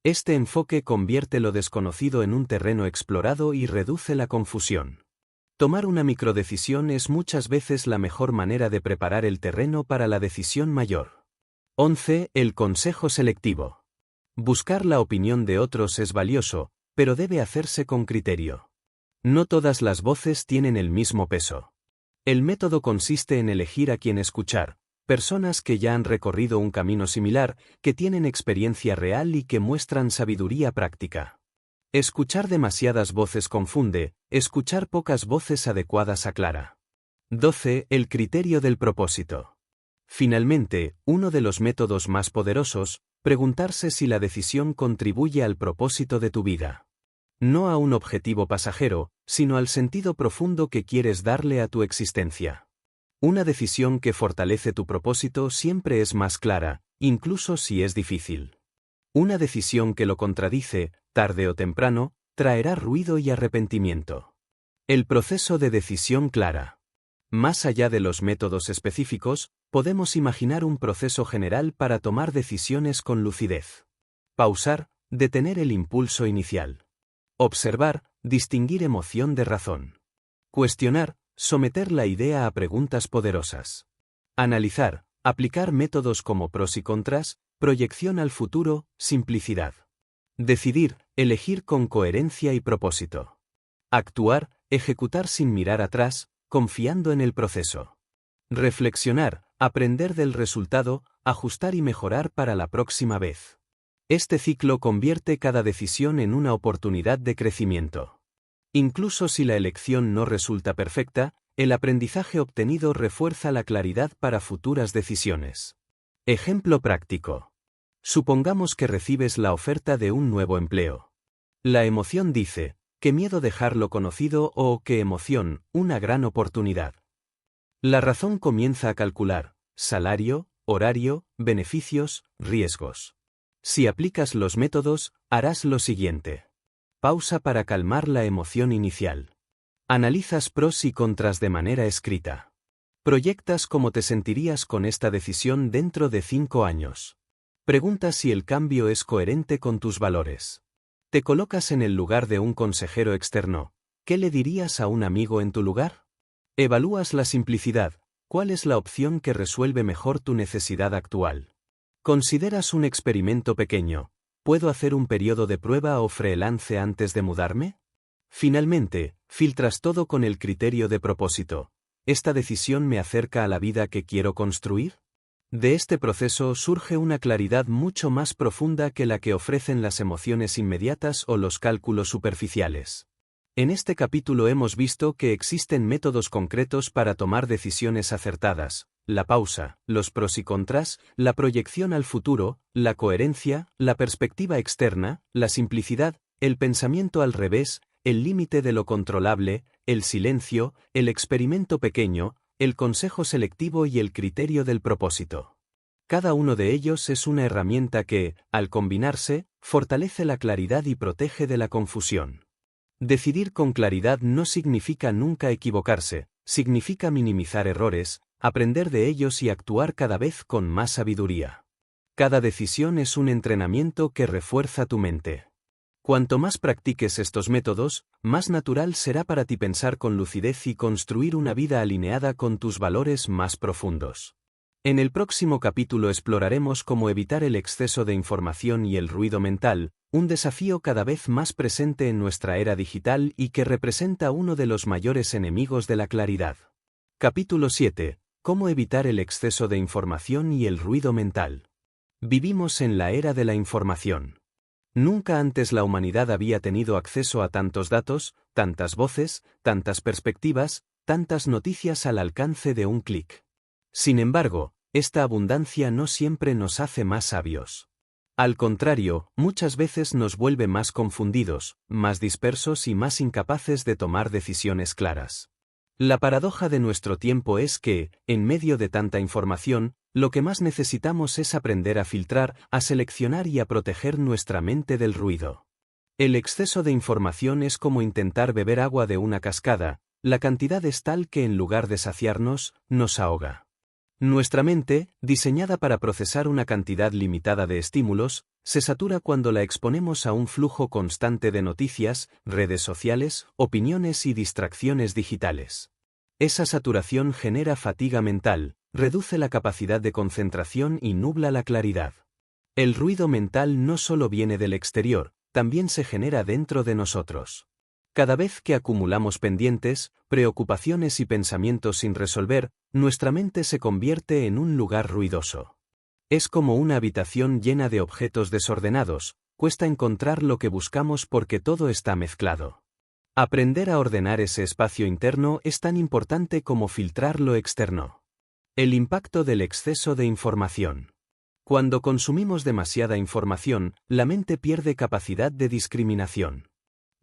Este enfoque convierte lo desconocido en un terreno explorado y reduce la confusión. Tomar una microdecisión es muchas veces la mejor manera de preparar el terreno para la decisión mayor. 11. El consejo selectivo. Buscar la opinión de otros es valioso, pero debe hacerse con criterio. No todas las voces tienen el mismo peso. El método consiste en elegir a quién escuchar, personas que ya han recorrido un camino similar, que tienen experiencia real y que muestran sabiduría práctica. Escuchar demasiadas voces confunde, escuchar pocas voces adecuadas aclara. 12. El criterio del propósito. Finalmente, uno de los métodos más poderosos, preguntarse si la decisión contribuye al propósito de tu vida. No a un objetivo pasajero, sino al sentido profundo que quieres darle a tu existencia. Una decisión que fortalece tu propósito siempre es más clara, incluso si es difícil. Una decisión que lo contradice, tarde o temprano, traerá ruido y arrepentimiento. El proceso de decisión clara. Más allá de los métodos específicos, podemos imaginar un proceso general para tomar decisiones con lucidez. Pausar, detener el impulso inicial. Observar, distinguir emoción de razón. Cuestionar, someter la idea a preguntas poderosas. Analizar, aplicar métodos como pros y contras, proyección al futuro, simplicidad. Decidir, elegir con coherencia y propósito. Actuar, ejecutar sin mirar atrás, confiando en el proceso. Reflexionar, aprender del resultado, ajustar y mejorar para la próxima vez. Este ciclo convierte cada decisión en una oportunidad de crecimiento. Incluso si la elección no resulta perfecta, el aprendizaje obtenido refuerza la claridad para futuras decisiones. Ejemplo práctico. Supongamos que recibes la oferta de un nuevo empleo. La emoción dice, qué miedo dejar lo conocido o qué emoción, una gran oportunidad. La razón comienza a calcular, salario, horario, beneficios, riesgos. Si aplicas los métodos, harás lo siguiente. Pausa para calmar la emoción inicial. Analizas pros y contras de manera escrita. Proyectas cómo te sentirías con esta decisión dentro de 5 años. Preguntas si el cambio es coherente con tus valores. Te colocas en el lugar de un consejero externo. ¿Qué le dirías a un amigo en tu lugar? Evalúas la simplicidad. ¿Cuál es la opción que resuelve mejor tu necesidad actual? ¿Consideras un experimento pequeño? ¿Puedo hacer un periodo de prueba o freelance antes de mudarme? Finalmente, filtras todo con el criterio de propósito. ¿Esta decisión me acerca a la vida que quiero construir? De este proceso surge una claridad mucho más profunda que la que ofrecen las emociones inmediatas o los cálculos superficiales. En este capítulo hemos visto que existen métodos concretos para tomar decisiones acertadas: la pausa, los pros y contras, la proyección al futuro, la coherencia, la perspectiva externa, la simplicidad, el pensamiento al revés, el límite de lo controlable, el silencio, el experimento pequeño, el consejo selectivo y el criterio del propósito. Cada uno de ellos es una herramienta que, al combinarse, fortalece la claridad y protege de la confusión. Decidir con claridad no significa nunca equivocarse, significa minimizar errores, aprender de ellos y actuar cada vez con más sabiduría. Cada decisión es un entrenamiento que refuerza tu mente. Cuanto más practiques estos métodos, más natural será para ti pensar con lucidez y construir una vida alineada con tus valores más profundos. En el próximo capítulo exploraremos cómo evitar el exceso de información y el ruido mental, un desafío cada vez más presente en nuestra era digital y que representa uno de los mayores enemigos de la claridad. Capítulo 7. Cómo evitar el exceso de información y el ruido mental. Vivimos en la era de la información. Nunca antes la humanidad había tenido acceso a tantos datos, tantas voces, tantas perspectivas, tantas noticias al alcance de un clic. Sin embargo, esta abundancia no siempre nos hace más sabios. Al contrario, muchas veces nos vuelve más confundidos, más dispersos y más incapaces de tomar decisiones claras. La paradoja de nuestro tiempo es que, en medio de tanta información, lo que más necesitamos es aprender a filtrar, a seleccionar y a proteger nuestra mente del ruido. El exceso de información es como intentar beber agua de una cascada. la cantidad es tal que en lugar de saciarnos, nos ahoga. Nuestra mente, diseñada para procesar una cantidad limitada de estímulos, se satura cuando la exponemos a un flujo constante de noticias, redes sociales, opiniones y distracciones digitales. Esa saturación genera fatiga mental, reduce la capacidad de concentración y nubla la claridad. El ruido mental no solo viene del exterior, también se genera dentro de nosotros. Cada vez que acumulamos pendientes, preocupaciones y pensamientos sin resolver, nuestra mente se convierte en un lugar ruidoso. Es como una habitación llena de objetos desordenados, cuesta encontrar lo que buscamos porque todo está mezclado. Aprender a ordenar ese espacio interno es tan importante como filtrar lo externo. El impacto del exceso de información. Cuando consumimos demasiada información, la mente pierde capacidad de discriminación.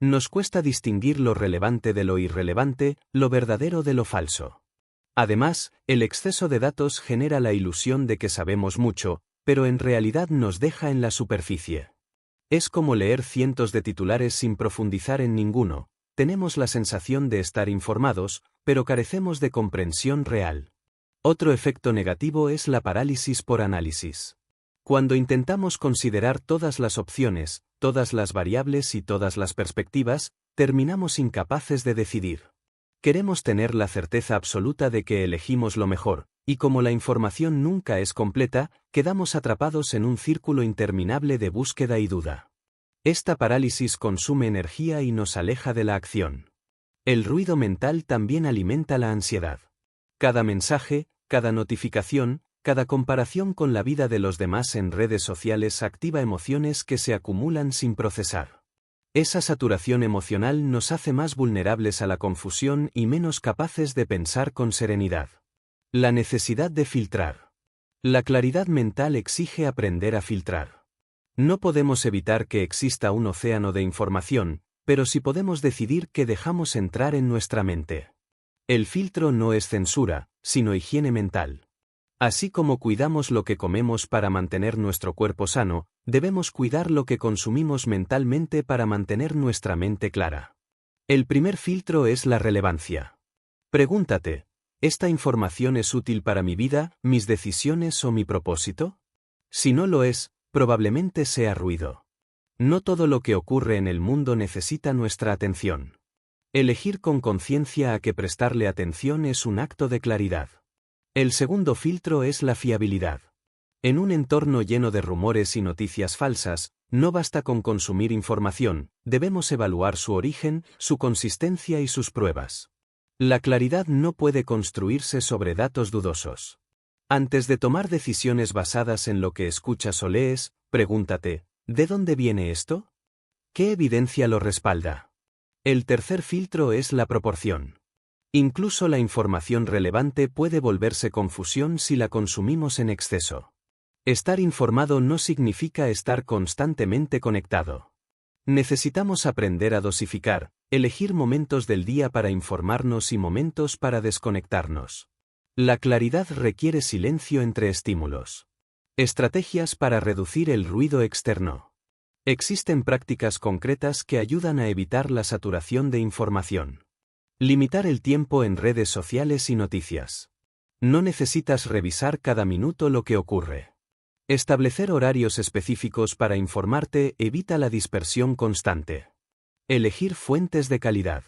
Nos cuesta distinguir lo relevante de lo irrelevante, lo verdadero de lo falso. Además, el exceso de datos genera la ilusión de que sabemos mucho, pero en realidad nos deja en la superficie. Es como leer cientos de titulares sin profundizar en ninguno. Tenemos la sensación de estar informados, pero carecemos de comprensión real. Otro efecto negativo es la parálisis por análisis. Cuando intentamos considerar todas las opciones, todas las variables y todas las perspectivas, terminamos incapaces de decidir. Queremos tener la certeza absoluta de que elegimos lo mejor, y como la información nunca es completa, quedamos atrapados en un círculo interminable de búsqueda y duda. Esta parálisis consume energía y nos aleja de la acción. El ruido mental también alimenta la ansiedad. Cada mensaje, cada notificación, cada comparación con la vida de los demás en redes sociales activa emociones que se acumulan sin procesar. Esa saturación emocional nos hace más vulnerables a la confusión y menos capaces de pensar con serenidad. La necesidad de filtrar. La claridad mental exige aprender a filtrar. No podemos evitar que exista un océano de información, pero sí podemos decidir qué dejamos entrar en nuestra mente. El filtro no es censura, sino higiene mental. Así como cuidamos lo que comemos para mantener nuestro cuerpo sano, debemos cuidar lo que consumimos mentalmente para mantener nuestra mente clara. El primer filtro es la relevancia. Pregúntate, ¿esta información es útil para mi vida, mis decisiones o mi propósito? Si no lo es, probablemente sea ruido. No todo lo que ocurre en el mundo necesita nuestra atención. Elegir con conciencia a qué prestarle atención es un acto de claridad. El segundo filtro es la fiabilidad. En un entorno lleno de rumores y noticias falsas, no basta con consumir información, debemos evaluar su origen, su consistencia y sus pruebas. La claridad no puede construirse sobre datos dudosos. Antes de tomar decisiones basadas en lo que escuchas o lees, pregúntate, ¿de dónde viene esto? ¿Qué evidencia lo respalda? El tercer filtro es la proporción. Incluso la información relevante puede volverse confusión si la consumimos en exceso. Estar informado no significa estar constantemente conectado. Necesitamos aprender a dosificar, elegir momentos del día para informarnos y momentos para desconectarnos. La claridad requiere silencio entre estímulos. Estrategias para reducir el ruido externo. Existen prácticas concretas que ayudan a evitar la saturación de información. Limitar el tiempo en redes sociales y noticias. No necesitas revisar cada minuto lo que ocurre. Establecer horarios específicos para informarte evita la dispersión constante. Elegir fuentes de calidad.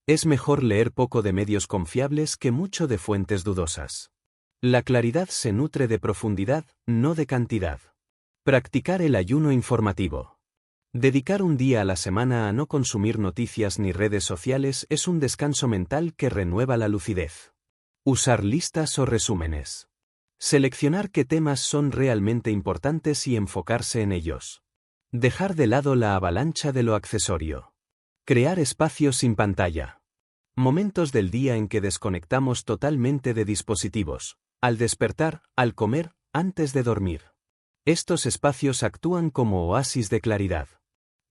Es mejor leer poco de medios confiables que mucho de fuentes dudosas. La claridad se nutre de profundidad, no de cantidad. Practicar el ayuno informativo. Dedicar un día a la semana a no consumir noticias ni redes sociales es un descanso mental que renueva la lucidez. Usar listas o resúmenes. Seleccionar qué temas son realmente importantes y enfocarse en ellos. Dejar de lado la avalancha de lo accesorio. Crear espacios sin pantalla. Momentos del día en que desconectamos totalmente de dispositivos. Al despertar, al comer, antes de dormir. Estos espacios actúan como oasis de claridad.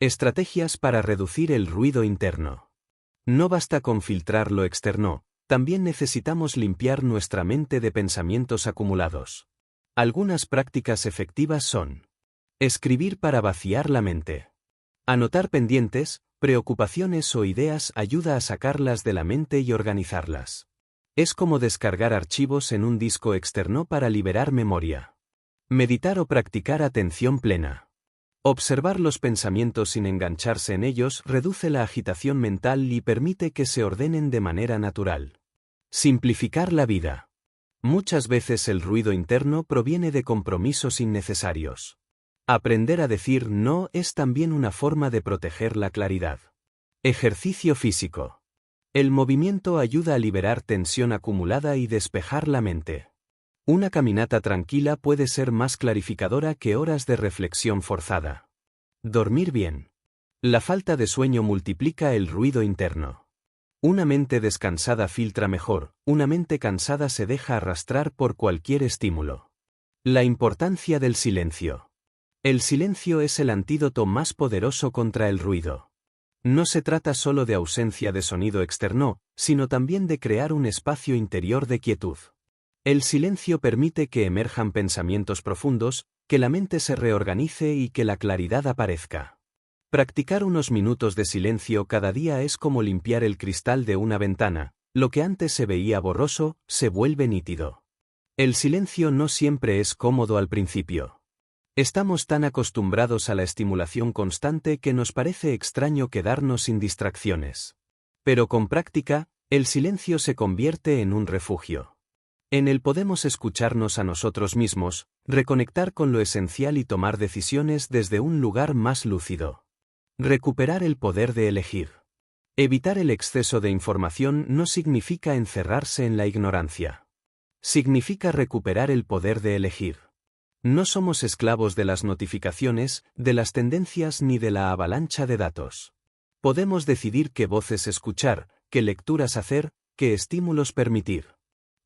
Estrategias para reducir el ruido interno. No basta con filtrar lo externo, también necesitamos limpiar nuestra mente de pensamientos acumulados. Algunas prácticas efectivas son: escribir para vaciar la mente. Anotar pendientes, preocupaciones o ideas ayuda a sacarlas de la mente y organizarlas. Es como descargar archivos en un disco externo para liberar memoria. Meditar o practicar atención plena. Observar los pensamientos sin engancharse en ellos reduce la agitación mental y permite que se ordenen de manera natural. Simplificar la vida. Muchas veces el ruido interno proviene de compromisos innecesarios. Aprender a decir no es también una forma de proteger la claridad. Ejercicio físico. El movimiento ayuda a liberar tensión acumulada y despejar la mente. Una caminata tranquila puede ser más clarificadora que horas de reflexión forzada. Dormir bien. La falta de sueño multiplica el ruido interno. Una mente descansada filtra mejor, una mente cansada se deja arrastrar por cualquier estímulo. La importancia del silencio. El silencio es el antídoto más poderoso contra el ruido. No se trata solo de ausencia de sonido externo, sino también de crear un espacio interior de quietud. El silencio permite que emerjan pensamientos profundos, que la mente se reorganice y que la claridad aparezca. Practicar unos minutos de silencio cada día es como limpiar el cristal de una ventana, lo que antes se veía borroso, se vuelve nítido. El silencio no siempre es cómodo al principio. Estamos tan acostumbrados a la estimulación constante que nos parece extraño quedarnos sin distracciones. Pero con práctica, el silencio se convierte en un refugio. En él podemos escucharnos a nosotros mismos, reconectar con lo esencial y tomar decisiones desde un lugar más lúcido. Recuperar el poder de elegir. Evitar el exceso de información no significa encerrarse en la ignorancia. Significa recuperar el poder de elegir. No somos esclavos de las notificaciones, de las tendencias ni de la avalancha de datos. Podemos decidir qué voces escuchar, qué lecturas hacer, qué estímulos permitir.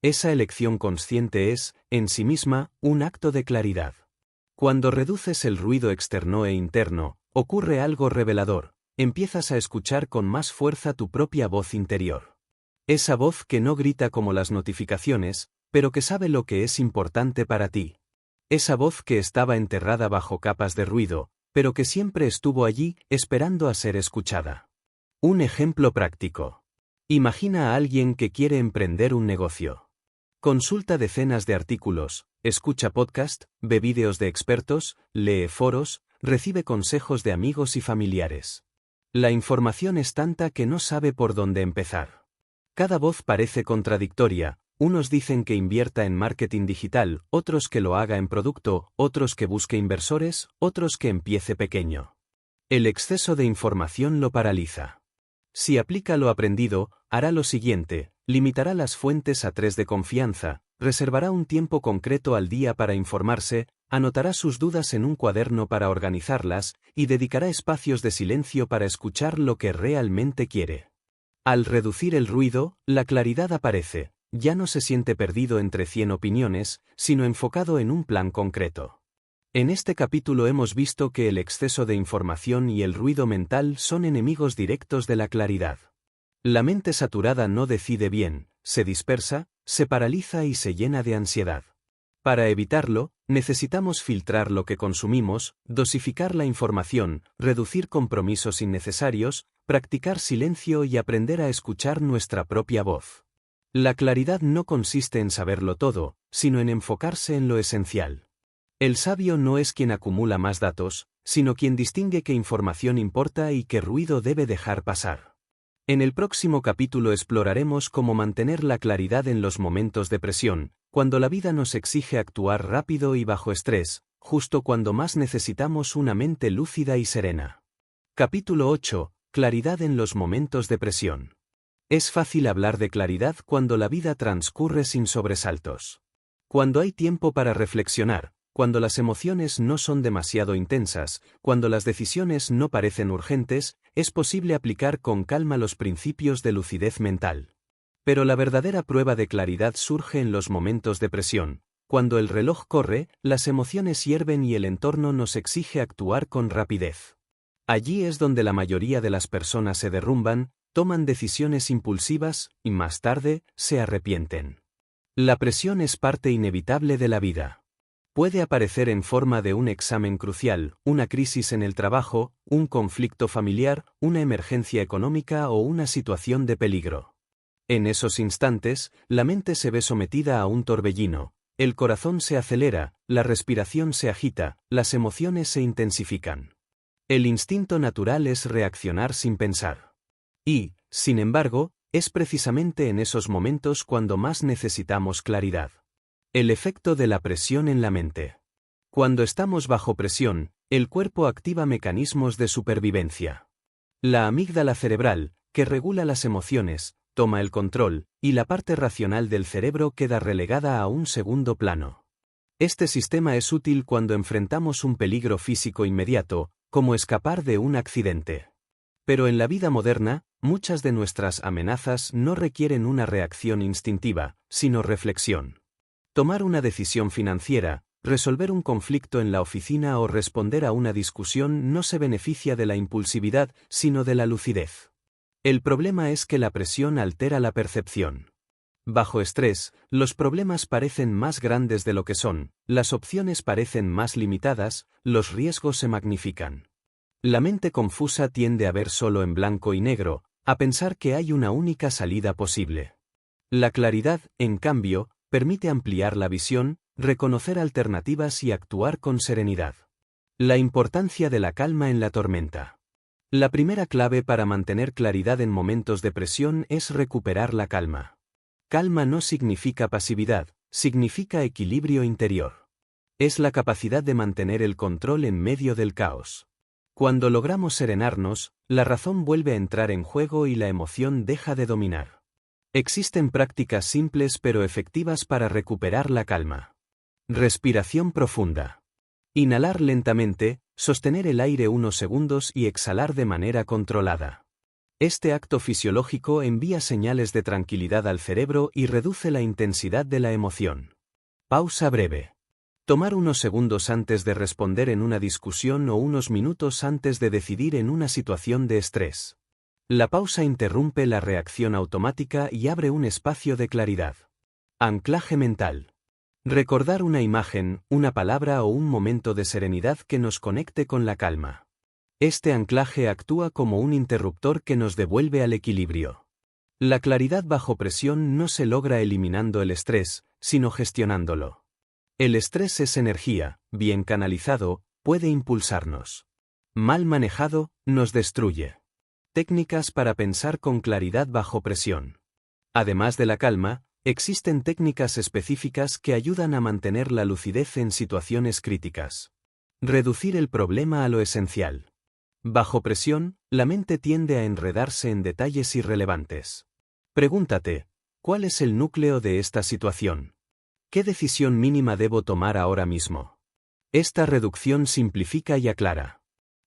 Esa elección consciente es, en sí misma, un acto de claridad. Cuando reduces el ruido externo e interno, ocurre algo revelador, empiezas a escuchar con más fuerza tu propia voz interior. Esa voz que no grita como las notificaciones, pero que sabe lo que es importante para ti. Esa voz que estaba enterrada bajo capas de ruido, pero que siempre estuvo allí, esperando a ser escuchada. Un ejemplo práctico. Imagina a alguien que quiere emprender un negocio. Consulta decenas de artículos, escucha podcast, ve vídeos de expertos, lee foros, recibe consejos de amigos y familiares. La información es tanta que no sabe por dónde empezar. Cada voz parece contradictoria, unos dicen que invierta en marketing digital, otros que lo haga en producto, otros que busque inversores, otros que empiece pequeño. El exceso de información lo paraliza. Si aplica lo aprendido, hará lo siguiente: limitará las fuentes a 3 de confianza, reservará un tiempo concreto al día para informarse, anotará sus dudas en un cuaderno para organizarlas, y dedicará espacios de silencio para escuchar lo que realmente quiere. Al reducir el ruido, la claridad aparece, ya no se siente perdido entre 100 opiniones, sino enfocado en un plan concreto. En este capítulo hemos visto que el exceso de información y el ruido mental son enemigos directos de la claridad. La mente saturada no decide bien, se dispersa, se paraliza y se llena de ansiedad. Para evitarlo, necesitamos filtrar lo que consumimos, dosificar la información, reducir compromisos innecesarios, practicar silencio y aprender a escuchar nuestra propia voz. La claridad no consiste en saberlo todo, sino en enfocarse en lo esencial. El sabio no es quien acumula más datos, sino quien distingue qué información importa y qué ruido debe dejar pasar. En el próximo capítulo exploraremos cómo mantener la claridad en los momentos de presión, cuando la vida nos exige actuar rápido y bajo estrés, justo cuando más necesitamos una mente lúcida y serena. Capítulo 8. Claridad en los momentos de presión. Es fácil hablar de claridad cuando la vida transcurre sin sobresaltos. Cuando hay tiempo para reflexionar, cuando las emociones no son demasiado intensas, cuando las decisiones no parecen urgentes, es posible aplicar con calma los principios de lucidez mental. Pero la verdadera prueba de claridad surge en los momentos de presión, cuando el reloj corre, las emociones hierven y el entorno nos exige actuar con rapidez. Allí es donde la mayoría de las personas se derrumban, toman decisiones impulsivas, y más tarde, se arrepienten. La presión es parte inevitable de la vida. Puede aparecer en forma de un examen crucial, una crisis en el trabajo, un conflicto familiar, una emergencia económica o una situación de peligro. En esos instantes, la mente se ve sometida a un torbellino, el corazón se acelera, la respiración se agita, las emociones se intensifican. El instinto natural es reaccionar sin pensar. Y, sin embargo, es precisamente en esos momentos cuando más necesitamos claridad. El efecto de la presión en la mente. Cuando estamos bajo presión, el cuerpo activa mecanismos de supervivencia. La amígdala cerebral, que regula las emociones, toma el control, y la parte racional del cerebro queda relegada a un segundo plano. Este sistema es útil cuando enfrentamos un peligro físico inmediato, como escapar de un accidente. Pero en la vida moderna, muchas de nuestras amenazas no requieren una reacción instintiva, sino reflexión. Tomar una decisión financiera, resolver un conflicto en la oficina o responder a una discusión no se beneficia de la impulsividad, sino de la lucidez. El problema es que la presión altera la percepción. Bajo estrés, los problemas parecen más grandes de lo que son, las opciones parecen más limitadas, los riesgos se magnifican. La mente confusa tiende a ver solo en blanco y negro, a pensar que hay una única salida posible. La claridad, en cambio, permite ampliar la visión, reconocer alternativas y actuar con serenidad. La importancia de la calma en la tormenta. La primera clave para mantener claridad en momentos de presión es recuperar la calma. Calma no significa pasividad, significa equilibrio interior. Es la capacidad de mantener el control en medio del caos. Cuando logramos serenarnos, la razón vuelve a entrar en juego y la emoción deja de dominar. Existen prácticas simples pero efectivas para recuperar la calma. Respiración profunda. Inhalar lentamente, sostener el aire unos segundos y exhalar de manera controlada. Este acto fisiológico envía señales de tranquilidad al cerebro y reduce la intensidad de la emoción. Pausa breve. Tomar unos segundos antes de responder en una discusión o unos minutos antes de decidir en una situación de estrés. La pausa interrumpe la reacción automática y abre un espacio de claridad. Anclaje mental. Recordar una imagen, una palabra o un momento de serenidad que nos conecte con la calma. Este anclaje actúa como un interruptor que nos devuelve al equilibrio. La claridad bajo presión no se logra eliminando el estrés, sino gestionándolo. El estrés es energía, bien canalizado, puede impulsarnos. Mal manejado, nos destruye. Técnicas para pensar con claridad bajo presión. Además de la calma, existen técnicas específicas que ayudan a mantener la lucidez en situaciones críticas. Reducir el problema a lo esencial. Bajo presión, la mente tiende a enredarse en detalles irrelevantes. Pregúntate, ¿cuál es el núcleo de esta situación? ¿Qué decisión mínima debo tomar ahora mismo? Esta reducción simplifica y aclara.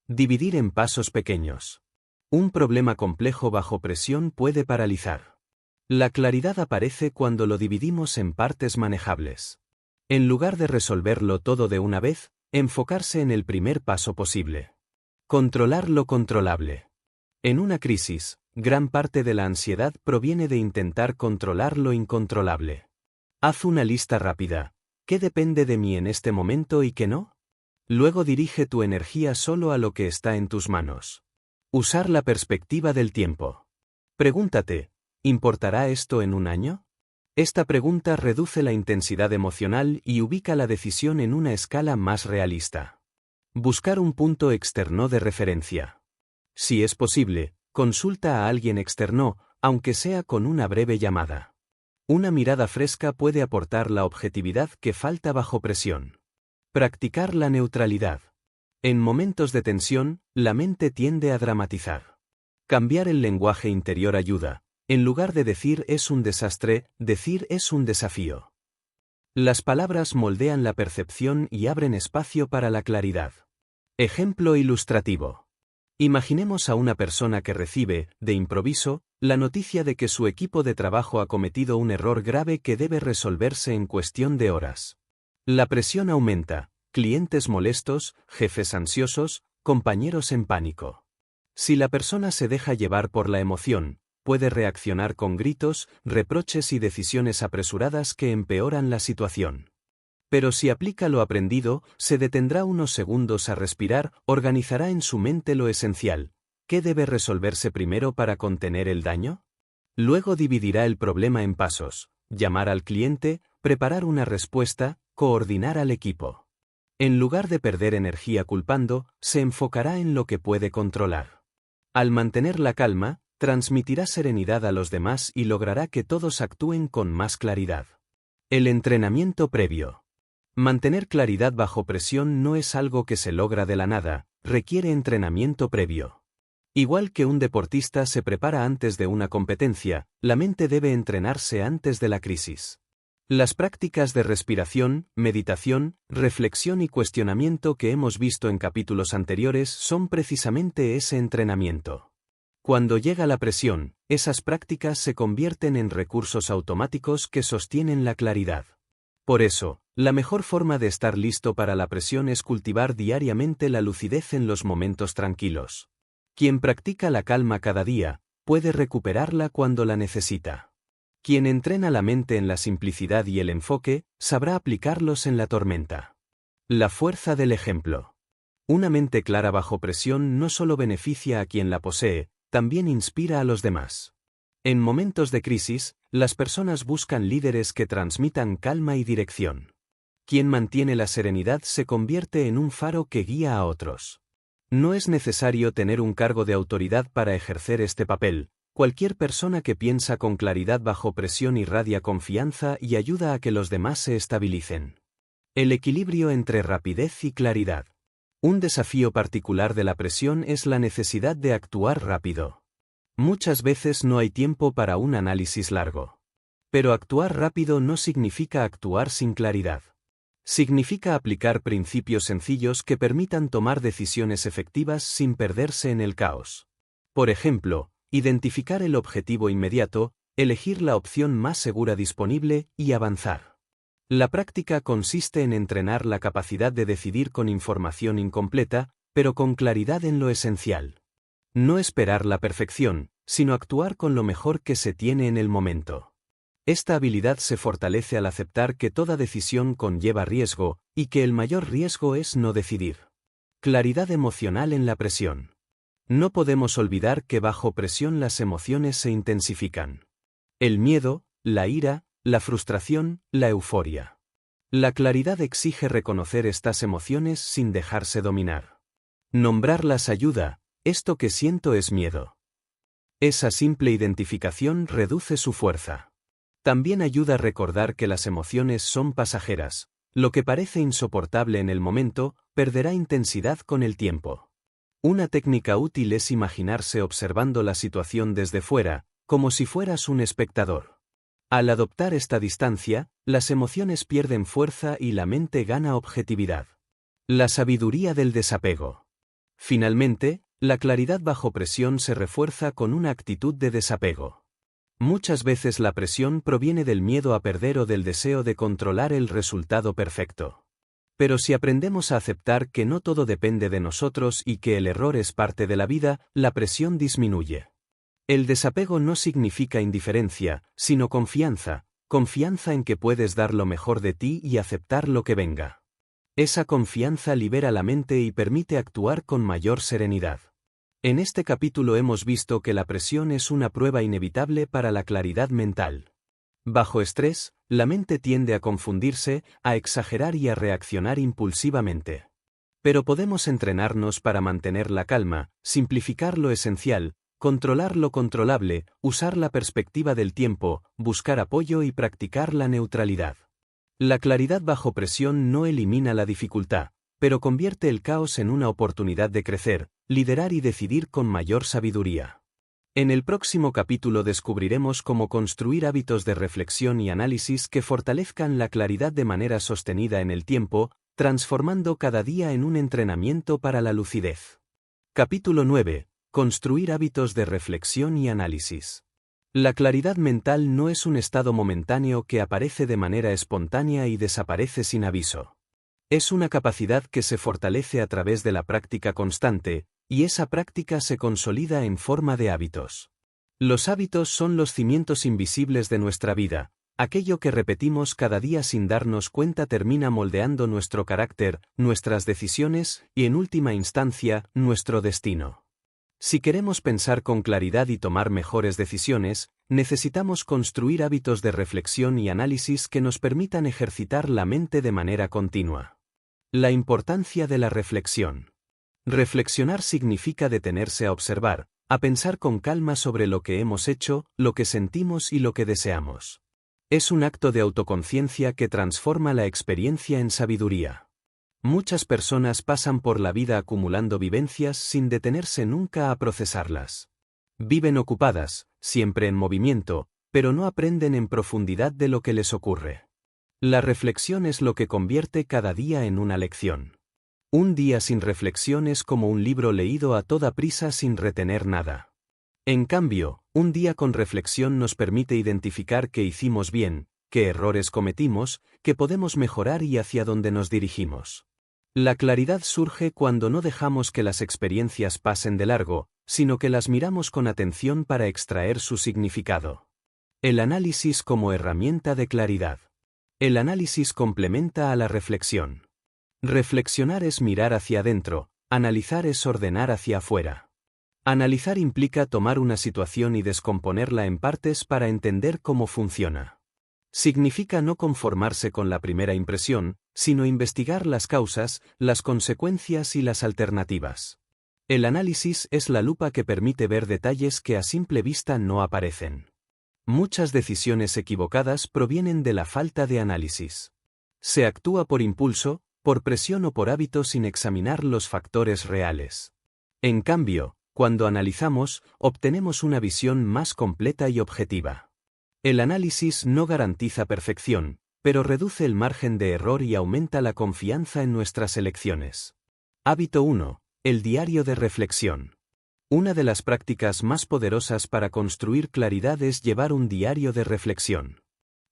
Dividir en pasos pequeños. Un problema complejo bajo presión puede paralizar. La claridad aparece cuando lo dividimos en partes manejables. En lugar de resolverlo todo de una vez, enfocarse en el primer paso posible. Controlar lo controlable. En una crisis, gran parte de la ansiedad proviene de intentar controlar lo incontrolable. Haz una lista rápida. ¿Qué depende de mí en este momento y qué no? Luego dirige tu energía solo a lo que está en tus manos. Usar la perspectiva del tiempo. Pregúntate, ¿importará esto en un año? Esta pregunta reduce la intensidad emocional y ubica la decisión en una escala más realista. Buscar un punto externo de referencia. Si es posible, consulta a alguien externo, aunque sea con una breve llamada. Una mirada fresca puede aportar la objetividad que falta bajo presión. Practicar la neutralidad. En momentos de tensión, la mente tiende a dramatizar. Cambiar el lenguaje interior ayuda. En lugar de decir es un desastre, decir es un desafío. Las palabras moldean la percepción y abren espacio para la claridad. Ejemplo ilustrativo. Imaginemos a una persona que recibe, de improviso, la noticia de que su equipo de trabajo ha cometido un error grave que debe resolverse en cuestión de horas. La presión aumenta, clientes molestos, jefes ansiosos, compañeros en pánico. Si la persona se deja llevar por la emoción, puede reaccionar con gritos, reproches y decisiones apresuradas que empeoran la situación. Pero si aplica lo aprendido, se detendrá unos segundos a respirar, organizará en su mente lo esencial. ¿Qué debe resolverse primero para contener el daño? Luego dividirá el problema en pasos: llamar al cliente, preparar una respuesta, coordinar al equipo. En lugar de perder energía culpando, se enfocará en lo que puede controlar. Al mantener la calma, transmitirá serenidad a los demás y logrará que todos actúen con más claridad. El entrenamiento previo. Mantener claridad bajo presión no es algo que se logra de la nada, requiere entrenamiento previo. Igual que un deportista se prepara antes de una competencia, la mente debe entrenarse antes de la crisis. Las prácticas de respiración, meditación, reflexión y cuestionamiento que hemos visto en capítulos anteriores son precisamente ese entrenamiento. Cuando llega la presión, esas prácticas se convierten en recursos automáticos que sostienen la claridad. Por eso, la mejor forma de estar listo para la presión es cultivar diariamente la lucidez en los momentos tranquilos. Quien practica la calma cada día, puede recuperarla cuando la necesita. Quien entrena la mente en la simplicidad y el enfoque, sabrá aplicarlos en la tormenta. La fuerza del ejemplo. Una mente clara bajo presión no solo beneficia a quien la posee, también inspira a los demás. En momentos de crisis, las personas buscan líderes que transmitan calma y dirección. Quien mantiene la serenidad se convierte en un faro que guía a otros. No es necesario tener un cargo de autoridad para ejercer este papel. Cualquier persona que piensa con claridad bajo presión irradia confianza y ayuda a que los demás se estabilicen. El equilibrio entre rapidez y claridad. Un desafío particular de la presión es la necesidad de actuar rápido. Muchas veces no hay tiempo para un análisis largo. Pero actuar rápido no significa actuar sin claridad. Significa aplicar principios sencillos que permitan tomar decisiones efectivas sin perderse en el caos. Por ejemplo, identificar el objetivo inmediato, elegir la opción más segura disponible y avanzar. La práctica consiste en entrenar la capacidad de decidir con información incompleta, pero con claridad en lo esencial. No esperar la perfección, sino actuar con lo mejor que se tiene en el momento. Esta habilidad se fortalece al aceptar que toda decisión conlleva riesgo, y que el mayor riesgo es no decidir. Claridad emocional en la presión. No podemos olvidar que bajo presión las emociones se intensifican. El miedo, la ira, la frustración, la euforia. La claridad exige reconocer estas emociones sin dejarse dominar. Nombrarlas ayuda: esto que siento es miedo. Esa simple identificación reduce su fuerza. También ayuda a recordar que las emociones son pasajeras. Lo que parece insoportable en el momento, perderá intensidad con el tiempo. Una técnica útil es imaginarse observando la situación desde fuera, como si fueras un espectador. Al adoptar esta distancia, las emociones pierden fuerza y la mente gana objetividad. La sabiduría del desapego. Finalmente, la claridad bajo presión se refuerza con una actitud de desapego. Muchas veces la presión proviene del miedo a perder o del deseo de controlar el resultado perfecto. Pero si aprendemos a aceptar que no todo depende de nosotros y que el error es parte de la vida, la presión disminuye. El desapego no significa indiferencia, sino confianza, confianza en que puedes dar lo mejor de ti y aceptar lo que venga. Esa confianza libera la mente y permite actuar con mayor serenidad. En este capítulo hemos visto que la presión es una prueba inevitable para la claridad mental. Bajo estrés, la mente tiende a confundirse, a exagerar y a reaccionar impulsivamente. Pero podemos entrenarnos para mantener la calma, simplificar lo esencial, controlar lo controlable, usar la perspectiva del tiempo, buscar apoyo y practicar la neutralidad. La claridad bajo presión no elimina la dificultad, pero convierte el caos en una oportunidad de crecer, liderar y decidir con mayor sabiduría. En el próximo capítulo descubriremos cómo construir hábitos de reflexión y análisis que fortalezcan la claridad de manera sostenida en el tiempo, transformando cada día en un entrenamiento para la lucidez. Capítulo 9. Construir hábitos de reflexión y análisis. La claridad mental no es un estado momentáneo que aparece de manera espontánea y desaparece sin aviso. Es una capacidad que se fortalece a través de la práctica constante, y esa práctica se consolida en forma de hábitos. Los hábitos son los cimientos invisibles de nuestra vida, Aquello que repetimos cada día sin darnos cuenta termina moldeando nuestro carácter, nuestras decisiones y, en última instancia, nuestro destino. Si queremos pensar con claridad y tomar mejores decisiones, necesitamos construir hábitos de reflexión y análisis que nos permitan ejercitar la mente de manera continua. La importancia de la reflexión. Reflexionar significa detenerse a observar, a pensar con calma sobre lo que hemos hecho, lo que sentimos y lo que deseamos. Es un acto de autoconciencia que transforma la experiencia en sabiduría. Muchas personas pasan por la vida acumulando vivencias sin detenerse nunca a procesarlas. Viven ocupadas, siempre en movimiento, pero no aprenden en profundidad de lo que les ocurre. La reflexión es lo que convierte cada día en una lección. Un día sin reflexión es como un libro leído a toda prisa sin retener nada. En cambio, un día con reflexión nos permite identificar qué hicimos bien, qué errores cometimos, qué podemos mejorar y hacia dónde nos dirigimos. La claridad surge cuando no dejamos que las experiencias pasen de largo, sino que las miramos con atención para extraer su significado. El análisis como herramienta de claridad. El análisis complementa a la reflexión. Reflexionar es mirar hacia adentro, analizar es ordenar hacia afuera. Analizar implica tomar una situación y descomponerla en partes para entender cómo funciona. Significa no conformarse con la primera impresión, sino investigar las causas, las consecuencias y las alternativas. El análisis es la lupa que permite ver detalles que a simple vista no aparecen. Muchas decisiones equivocadas provienen de la falta de análisis. Se actúa por impulso, por presión o por hábito sin examinar los factores reales. En cambio, cuando analizamos, obtenemos una visión más completa y objetiva. El análisis no garantiza perfección, pero reduce el margen de error y aumenta la confianza en nuestras elecciones. Hábito 1. El diario de reflexión. Una de las prácticas más poderosas para construir claridad es llevar un diario de reflexión.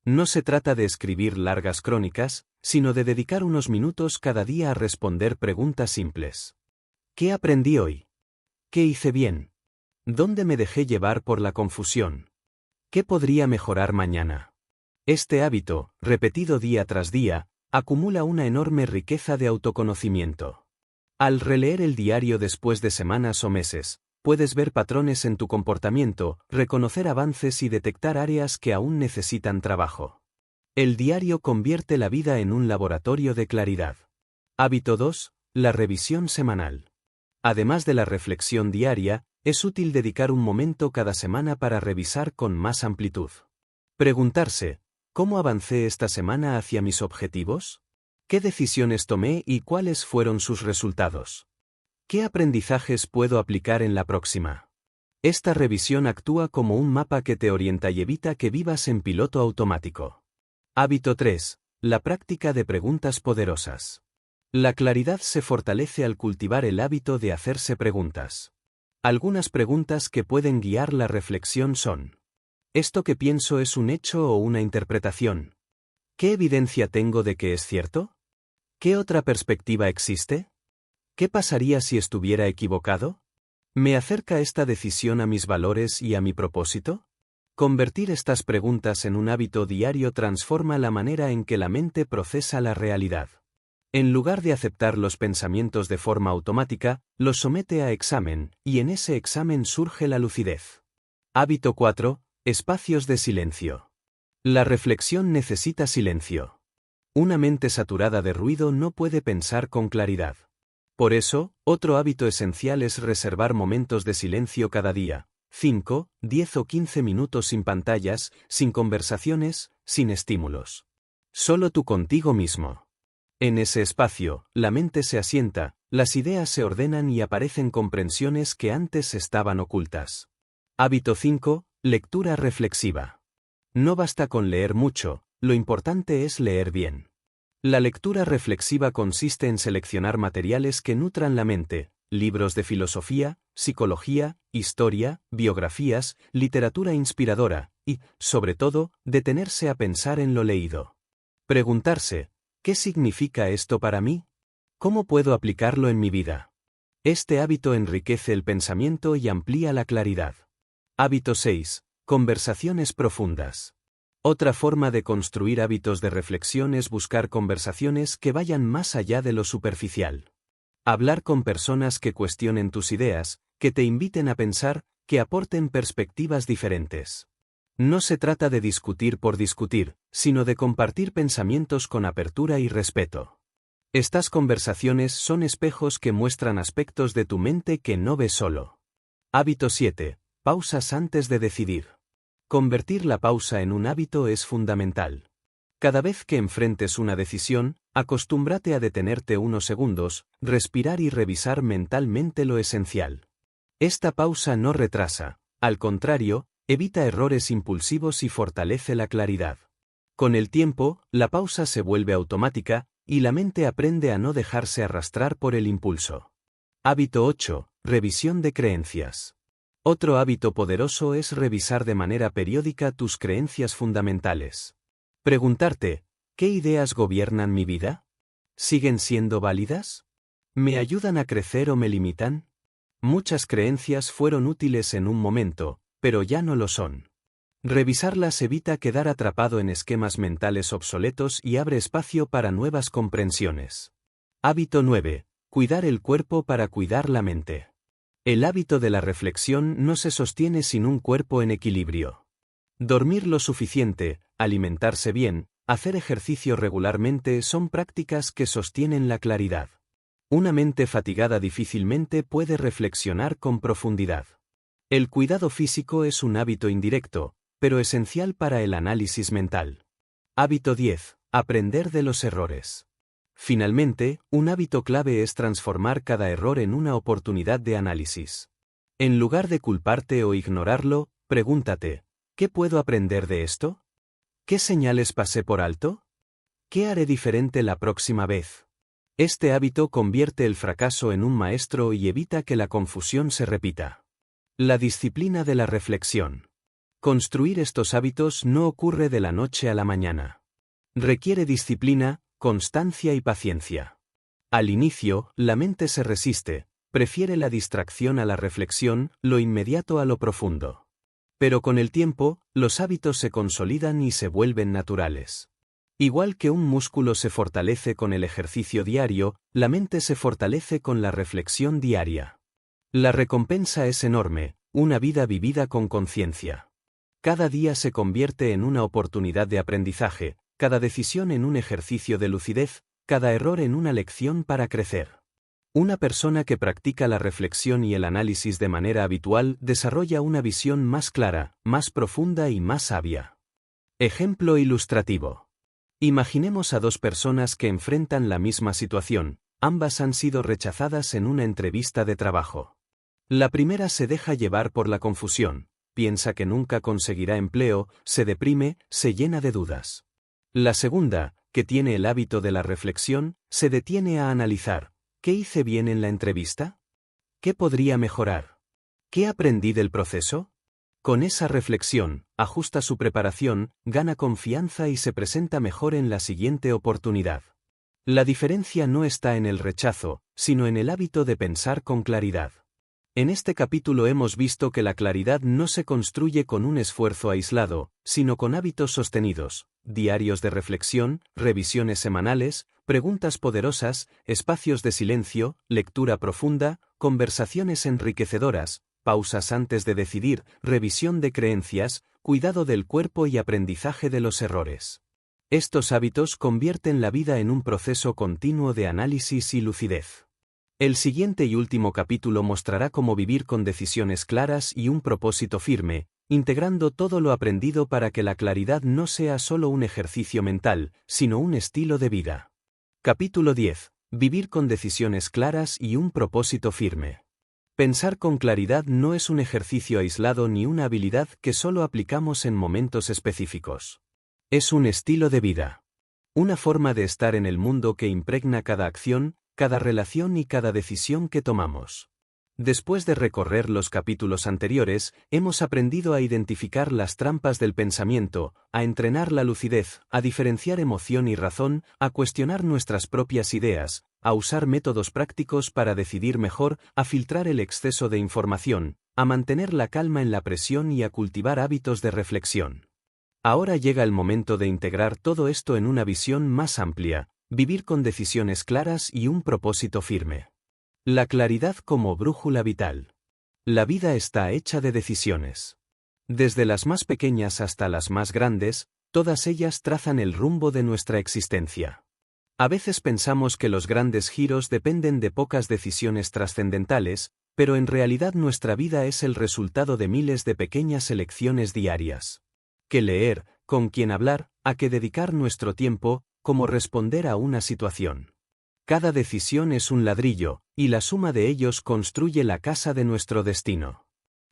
No se trata de escribir largas crónicas, sino de dedicar unos minutos cada día a responder preguntas simples. ¿Qué aprendí hoy? ¿Qué hice bien? ¿Dónde me dejé llevar por la confusión? ¿Qué podría mejorar mañana? Este hábito, repetido día tras día, acumula una enorme riqueza de autoconocimiento. Al releer el diario después de semanas o meses, puedes ver patrones en tu comportamiento, reconocer avances y detectar áreas que aún necesitan trabajo. El diario convierte la vida en un laboratorio de claridad. Hábito 2. La revisión semanal. Además de la reflexión diaria, es útil dedicar un momento cada semana para revisar con más amplitud. Preguntarse, ¿cómo avancé esta semana hacia mis objetivos? ¿Qué decisiones tomé y cuáles fueron sus resultados? ¿Qué aprendizajes puedo aplicar en la próxima? Esta revisión actúa como un mapa que te orienta y evita que vivas en piloto automático. Hábito 3. La práctica de preguntas poderosas. La claridad se fortalece al cultivar el hábito de hacerse preguntas. Algunas preguntas que pueden guiar la reflexión son: ¿esto que pienso es un hecho o una interpretación? ¿Qué evidencia tengo de que es cierto? ¿Qué otra perspectiva existe? ¿Qué pasaría si estuviera equivocado? ¿Me acerca esta decisión a mis valores y a mi propósito? Convertir estas preguntas en un hábito diario transforma la manera en que la mente procesa la realidad. En lugar de aceptar los pensamientos de forma automática, los somete a examen, y en ese examen surge la lucidez. Hábito 4. Espacios de silencio. La reflexión necesita silencio. Una mente saturada de ruido no puede pensar con claridad. Por eso, otro hábito esencial es reservar momentos de silencio cada día, 5, 10 o 15 minutos sin pantallas, sin conversaciones, sin estímulos. Solo tú contigo mismo. En ese espacio, la mente se asienta, las ideas se ordenan y aparecen comprensiones que antes estaban ocultas. Hábito 5. Lectura reflexiva. No basta con leer mucho, lo importante es leer bien. La lectura reflexiva consiste en seleccionar materiales que nutran la mente, libros de filosofía, psicología, historia, biografías, literatura inspiradora, y, sobre todo, detenerse a pensar en lo leído. Preguntarse: ¿qué significa esto para mí? ¿Cómo puedo aplicarlo en mi vida? Este hábito enriquece el pensamiento y amplía la claridad. Hábito 6. Conversaciones profundas. Otra forma de construir hábitos de reflexión es buscar conversaciones que vayan más allá de lo superficial. Hablar con personas que cuestionen tus ideas, que te inviten a pensar, que aporten perspectivas diferentes. No se trata de discutir por discutir, sino de compartir pensamientos con apertura y respeto. Estas conversaciones son espejos que muestran aspectos de tu mente que no ves solo. Hábito 7. Pausas antes de decidir. Convertir la pausa en un hábito es fundamental. Cada vez que enfrentes una decisión, acostúmbrate a detenerte unos segundos, respirar y revisar mentalmente lo esencial. Esta pausa no retrasa, al contrario, evita errores impulsivos y fortalece la claridad. Con el tiempo, la pausa se vuelve automática, y la mente aprende a no dejarse arrastrar por el impulso. Hábito 8. Revisión de creencias. Otro hábito poderoso es revisar de manera periódica tus creencias fundamentales. Preguntarte, ¿qué ideas gobiernan mi vida? ¿Siguen siendo válidas? ¿Me ayudan a crecer o me limitan? Muchas creencias fueron útiles en un momento, pero ya no lo son. Revisarlas evita quedar atrapado en esquemas mentales obsoletos y abre espacio para nuevas comprensiones. Hábito 9. Cuidar el cuerpo para cuidar la mente. El hábito de la reflexión no se sostiene sin un cuerpo en equilibrio. Dormir lo suficiente, alimentarse bien, hacer ejercicio regularmente son prácticas que sostienen la claridad. Una mente fatigada difícilmente puede reflexionar con profundidad. El cuidado físico es un hábito indirecto, pero esencial para el análisis mental. Hábito 10. Aprender de los errores. Finalmente, un hábito clave es transformar cada error en una oportunidad de análisis. En lugar de culparte o ignorarlo, pregúntate, ¿qué puedo aprender de esto? ¿Qué señales pasé por alto? ¿Qué haré diferente la próxima vez? Este hábito convierte el fracaso en un maestro y evita que la confusión se repita. La disciplina de la reflexión. Construir estos hábitos no ocurre de la noche a la mañana. Requiere disciplina, constancia y paciencia. Al inicio, la mente se resiste, prefiere la distracción a la reflexión, lo inmediato a lo profundo. Pero con el tiempo, los hábitos se consolidan y se vuelven naturales. Igual que un músculo se fortalece con el ejercicio diario, la mente se fortalece con la reflexión diaria. La recompensa es enorme, una vida vivida con conciencia. Cada día se convierte en una oportunidad de aprendizaje, cada decisión en un ejercicio de lucidez, cada error en una lección para crecer. Una persona que practica la reflexión y el análisis de manera habitual desarrolla una visión más clara, más profunda y más sabia. Ejemplo ilustrativo. Imaginemos a dos personas que enfrentan la misma situación, ambas han sido rechazadas en una entrevista de trabajo. La primera se deja llevar por la confusión, piensa que nunca conseguirá empleo, se deprime, se llena de dudas. La segunda, que tiene el hábito de la reflexión, se detiene a analizar, ¿qué hice bien en la entrevista? ¿Qué podría mejorar? ¿Qué aprendí del proceso? Con esa reflexión, ajusta su preparación, gana confianza y se presenta mejor en la siguiente oportunidad. La diferencia no está en el rechazo, sino en el hábito de pensar con claridad. En este capítulo hemos visto que la claridad no se construye con un esfuerzo aislado, sino con hábitos sostenidos, diarios de reflexión, revisiones semanales, preguntas poderosas, espacios de silencio, lectura profunda, conversaciones enriquecedoras, pausas antes de decidir, revisión de creencias, cuidado del cuerpo y aprendizaje de los errores. Estos hábitos convierten la vida en un proceso continuo de análisis y lucidez. El siguiente y último capítulo mostrará cómo vivir con decisiones claras y un propósito firme, integrando todo lo aprendido para que la claridad no sea solo un ejercicio mental, sino un estilo de vida. Capítulo 10. Vivir con decisiones claras y un propósito firme. Pensar con claridad no es un ejercicio aislado ni una habilidad que solo aplicamos en momentos específicos. Es un estilo de vida. Una forma de estar en el mundo que impregna cada acción, cada relación y cada decisión que tomamos. Después de recorrer los capítulos anteriores, hemos aprendido a identificar las trampas del pensamiento, a entrenar la lucidez, a diferenciar emoción y razón, a cuestionar nuestras propias ideas, a usar métodos prácticos para decidir mejor, a filtrar el exceso de información, a mantener la calma en la presión y a cultivar hábitos de reflexión. Ahora llega el momento de integrar todo esto en una visión más amplia, vivir con decisiones claras y un propósito firme. La claridad como brújula vital. La vida está hecha de decisiones. Desde las más pequeñas hasta las más grandes, todas ellas trazan el rumbo de nuestra existencia. A veces pensamos que los grandes giros dependen de pocas decisiones trascendentales, pero en realidad nuestra vida es el resultado de miles de pequeñas elecciones diarias. ¿Qué leer, con quién hablar, a qué dedicar nuestro tiempo, cómo responder a una situación? Cada decisión es un ladrillo, y la suma de ellos construye la casa de nuestro destino.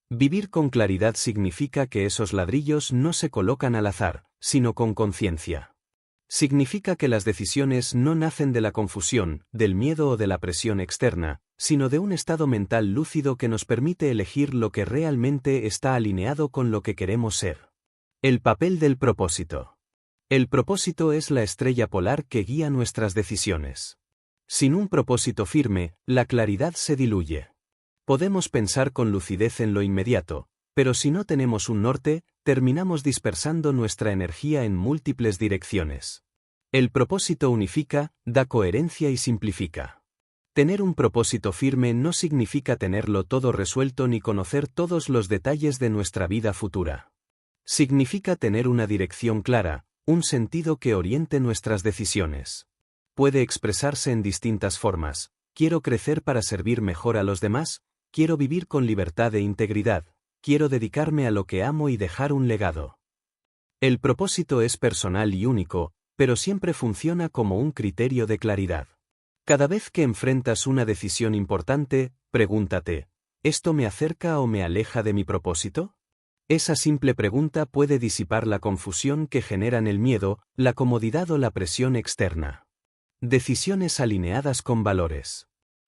Vivir con claridad significa que esos ladrillos no se colocan al azar, sino con conciencia. Significa que las decisiones no nacen de la confusión, del miedo o de la presión externa, sino de un estado mental lúcido que nos permite elegir lo que realmente está alineado con lo que queremos ser. El papel del propósito. El propósito es la estrella polar que guía nuestras decisiones. Sin un propósito firme, la claridad se diluye. Podemos pensar con lucidez en lo inmediato, pero si no tenemos un norte, terminamos dispersando nuestra energía en múltiples direcciones. El propósito unifica, da coherencia y simplifica. Tener un propósito firme no significa tenerlo todo resuelto ni conocer todos los detalles de nuestra vida futura. Significa tener una dirección clara, un sentido que oriente nuestras decisiones. Puede expresarse en distintas formas. Quiero crecer para servir mejor a los demás, quiero vivir con libertad e integridad, quiero dedicarme a lo que amo y dejar un legado. El propósito es personal y único, pero siempre funciona como un criterio de claridad. Cada vez que enfrentas una decisión importante, pregúntate, ¿esto me acerca o me aleja de mi propósito? Esa simple pregunta puede disipar la confusión que generan el miedo, la comodidad o la presión externa. Decisiones alineadas con valores.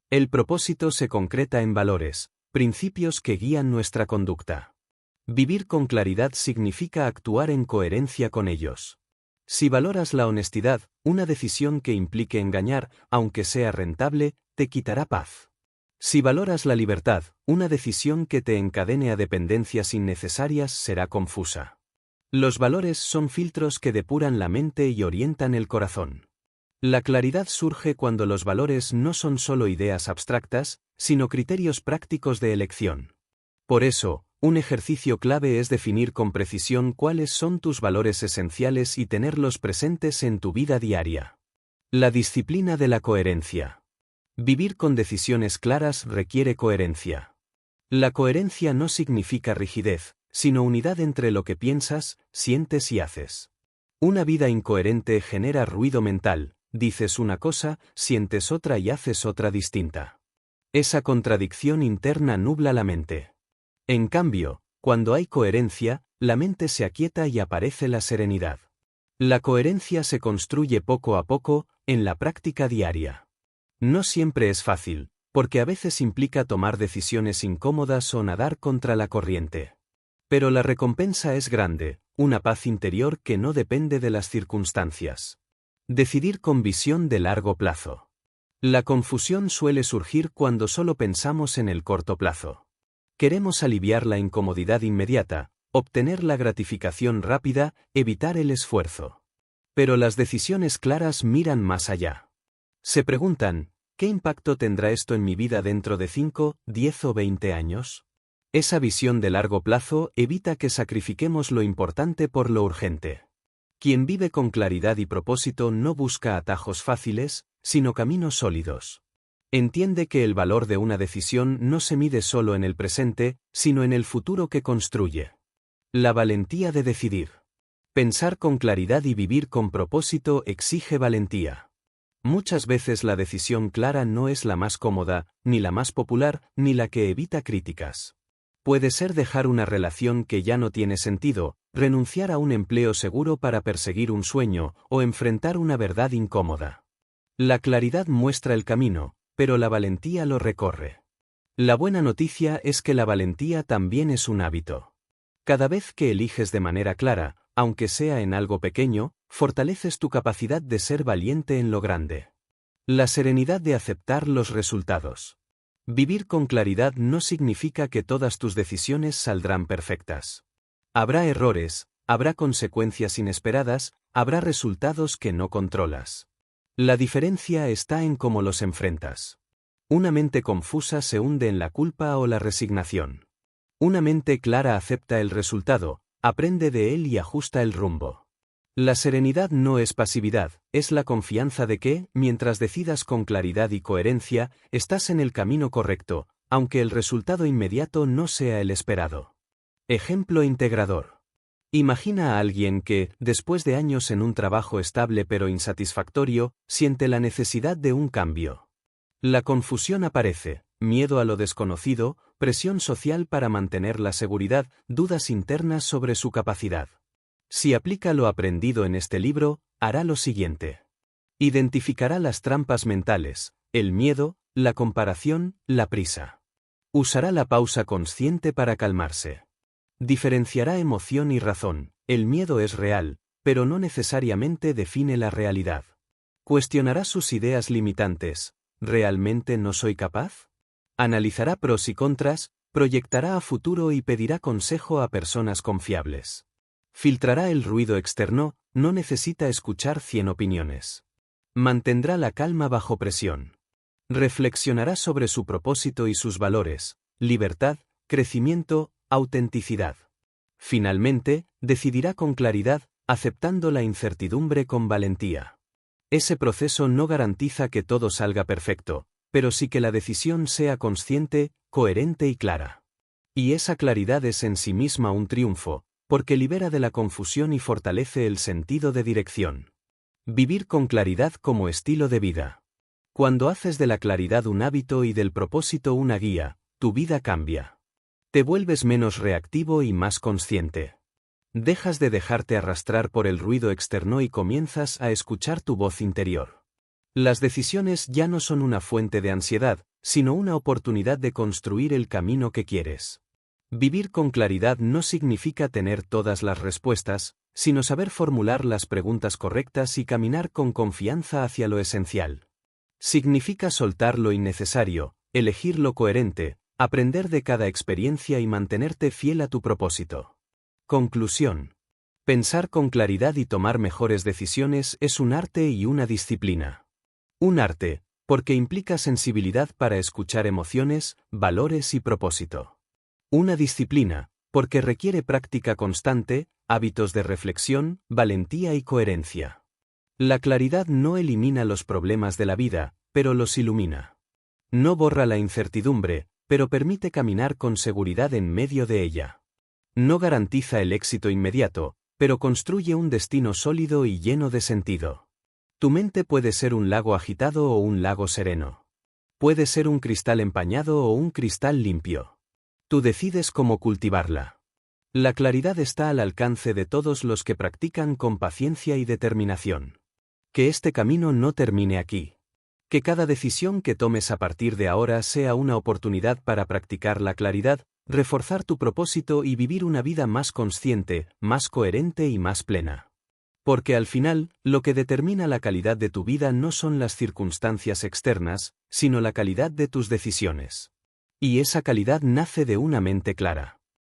El propósito se concreta en valores, principios que guían nuestra conducta. Vivir con claridad significa actuar en coherencia con ellos. Si valoras la honestidad, una decisión que implique engañar, aunque sea rentable, te quitará paz. Si valoras la libertad, una decisión que te encadene a dependencias innecesarias será confusa. Los valores son filtros que depuran la mente y orientan el corazón. La claridad surge cuando los valores no son solo ideas abstractas, sino criterios prácticos de elección. Por eso, un ejercicio clave es definir con precisión cuáles son tus valores esenciales y tenerlos presentes en tu vida diaria. La disciplina de la coherencia. Vivir con decisiones claras requiere coherencia. La coherencia no significa rigidez, sino unidad entre lo que piensas, sientes y haces. Una vida incoherente genera ruido mental, dices una cosa, sientes otra y haces otra distinta. Esa contradicción interna nubla la mente. En cambio, cuando hay coherencia, la mente se aquieta y aparece la serenidad. La coherencia se construye poco a poco, en la práctica diaria. No siempre es fácil, porque a veces implica tomar decisiones incómodas o nadar contra la corriente. Pero la recompensa es grande, una paz interior que no depende de las circunstancias. Decidir con visión de largo plazo. La confusión suele surgir cuando solo pensamos en el corto plazo. Queremos aliviar la incomodidad inmediata, obtener la gratificación rápida, evitar el esfuerzo. Pero las decisiones claras miran más allá. Se preguntan, ¿qué impacto tendrá esto en mi vida dentro de 5, 10 o 20 años? Esa visión de largo plazo evita que sacrifiquemos lo importante por lo urgente. Quien vive con claridad y propósito no busca atajos fáciles, sino caminos sólidos. Entiende que el valor de una decisión no se mide solo en el presente, sino en el futuro que construye. La valentía de decidir. Pensar con claridad y vivir con propósito exige valentía. Muchas veces la decisión clara no es la más cómoda, ni la más popular, ni la que evita críticas. Puede ser dejar una relación que ya no tiene sentido, renunciar a un empleo seguro para perseguir un sueño, o enfrentar una verdad incómoda. La claridad muestra el camino, pero la valentía lo recorre. La buena noticia es que la valentía también es un hábito. Cada vez que eliges de manera clara, aunque sea en algo pequeño, fortaleces tu capacidad de ser valiente en lo grande. La serenidad de aceptar los resultados. Vivir con claridad no significa que todas tus decisiones saldrán perfectas. Habrá errores, habrá consecuencias inesperadas, habrá resultados que no controlas. La diferencia está en cómo los enfrentas. Una mente confusa se hunde en la culpa o la resignación. Una mente clara acepta el resultado, aprende de él y ajusta el rumbo. La serenidad no es pasividad, es la confianza de que, mientras decidas con claridad y coherencia, estás en el camino correcto, aunque el resultado inmediato no sea el esperado. Ejemplo integrador. Imagina a alguien que, después de años en un trabajo estable pero insatisfactorio, siente la necesidad de un cambio. La confusión aparece, miedo a lo desconocido, presión social para mantener la seguridad, dudas internas sobre su capacidad. Si aplica lo aprendido en este libro, hará lo siguiente. Identificará las trampas mentales, el miedo, la comparación, la prisa. Usará la pausa consciente para calmarse. Diferenciará emoción y razón. El miedo es real, pero no necesariamente define la realidad. Cuestionará sus ideas limitantes. ¿Realmente no soy capaz? Analizará pros y contras, proyectará a futuro y pedirá consejo a personas confiables. Filtrará el ruido externo, no necesita escuchar 100 opiniones. Mantendrá la calma bajo presión. Reflexionará sobre su propósito y sus valores, libertad, crecimiento, autenticidad. Finalmente, decidirá con claridad, aceptando la incertidumbre con valentía. Ese proceso no garantiza que todo salga perfecto, pero sí que la decisión sea consciente, coherente y clara. Y esa claridad es en sí misma un triunfo, porque libera de la confusión y fortalece el sentido de dirección. Vivir con claridad como estilo de vida. Cuando haces de la claridad un hábito y del propósito una guía, tu vida cambia. Te vuelves menos reactivo y más consciente. Dejas de dejarte arrastrar por el ruido externo y comienzas a escuchar tu voz interior. Las decisiones ya no son una fuente de ansiedad, sino una oportunidad de construir el camino que quieres. Vivir con claridad no significa tener todas las respuestas, sino saber formular las preguntas correctas y caminar con confianza hacia lo esencial. Significa soltar lo innecesario, elegir lo coherente, aprender de cada experiencia y mantenerte fiel a tu propósito. Conclusión. Pensar con claridad y tomar mejores decisiones es un arte y una disciplina. Un arte, porque implica sensibilidad para escuchar emociones, valores y propósito. Una disciplina, porque requiere práctica constante, hábitos de reflexión, valentía y coherencia. La claridad no elimina los problemas de la vida, pero los ilumina. No borra la incertidumbre, pero permite caminar con seguridad en medio de ella. No garantiza el éxito inmediato, pero construye un destino sólido y lleno de sentido. Tu mente puede ser un lago agitado o un lago sereno. Puede ser un cristal empañado o un cristal limpio. Tú decides cómo cultivarla. La claridad está al alcance de todos los que practican con paciencia y determinación. Que este camino no termine aquí. Que cada decisión que tomes a partir de ahora sea una oportunidad para practicar la claridad, reforzar tu propósito y vivir una vida más consciente, más coherente y más plena. Porque al final, lo que determina la calidad de tu vida no son las circunstancias externas, sino la calidad de tus decisiones. Y esa calidad nace de una mente clara.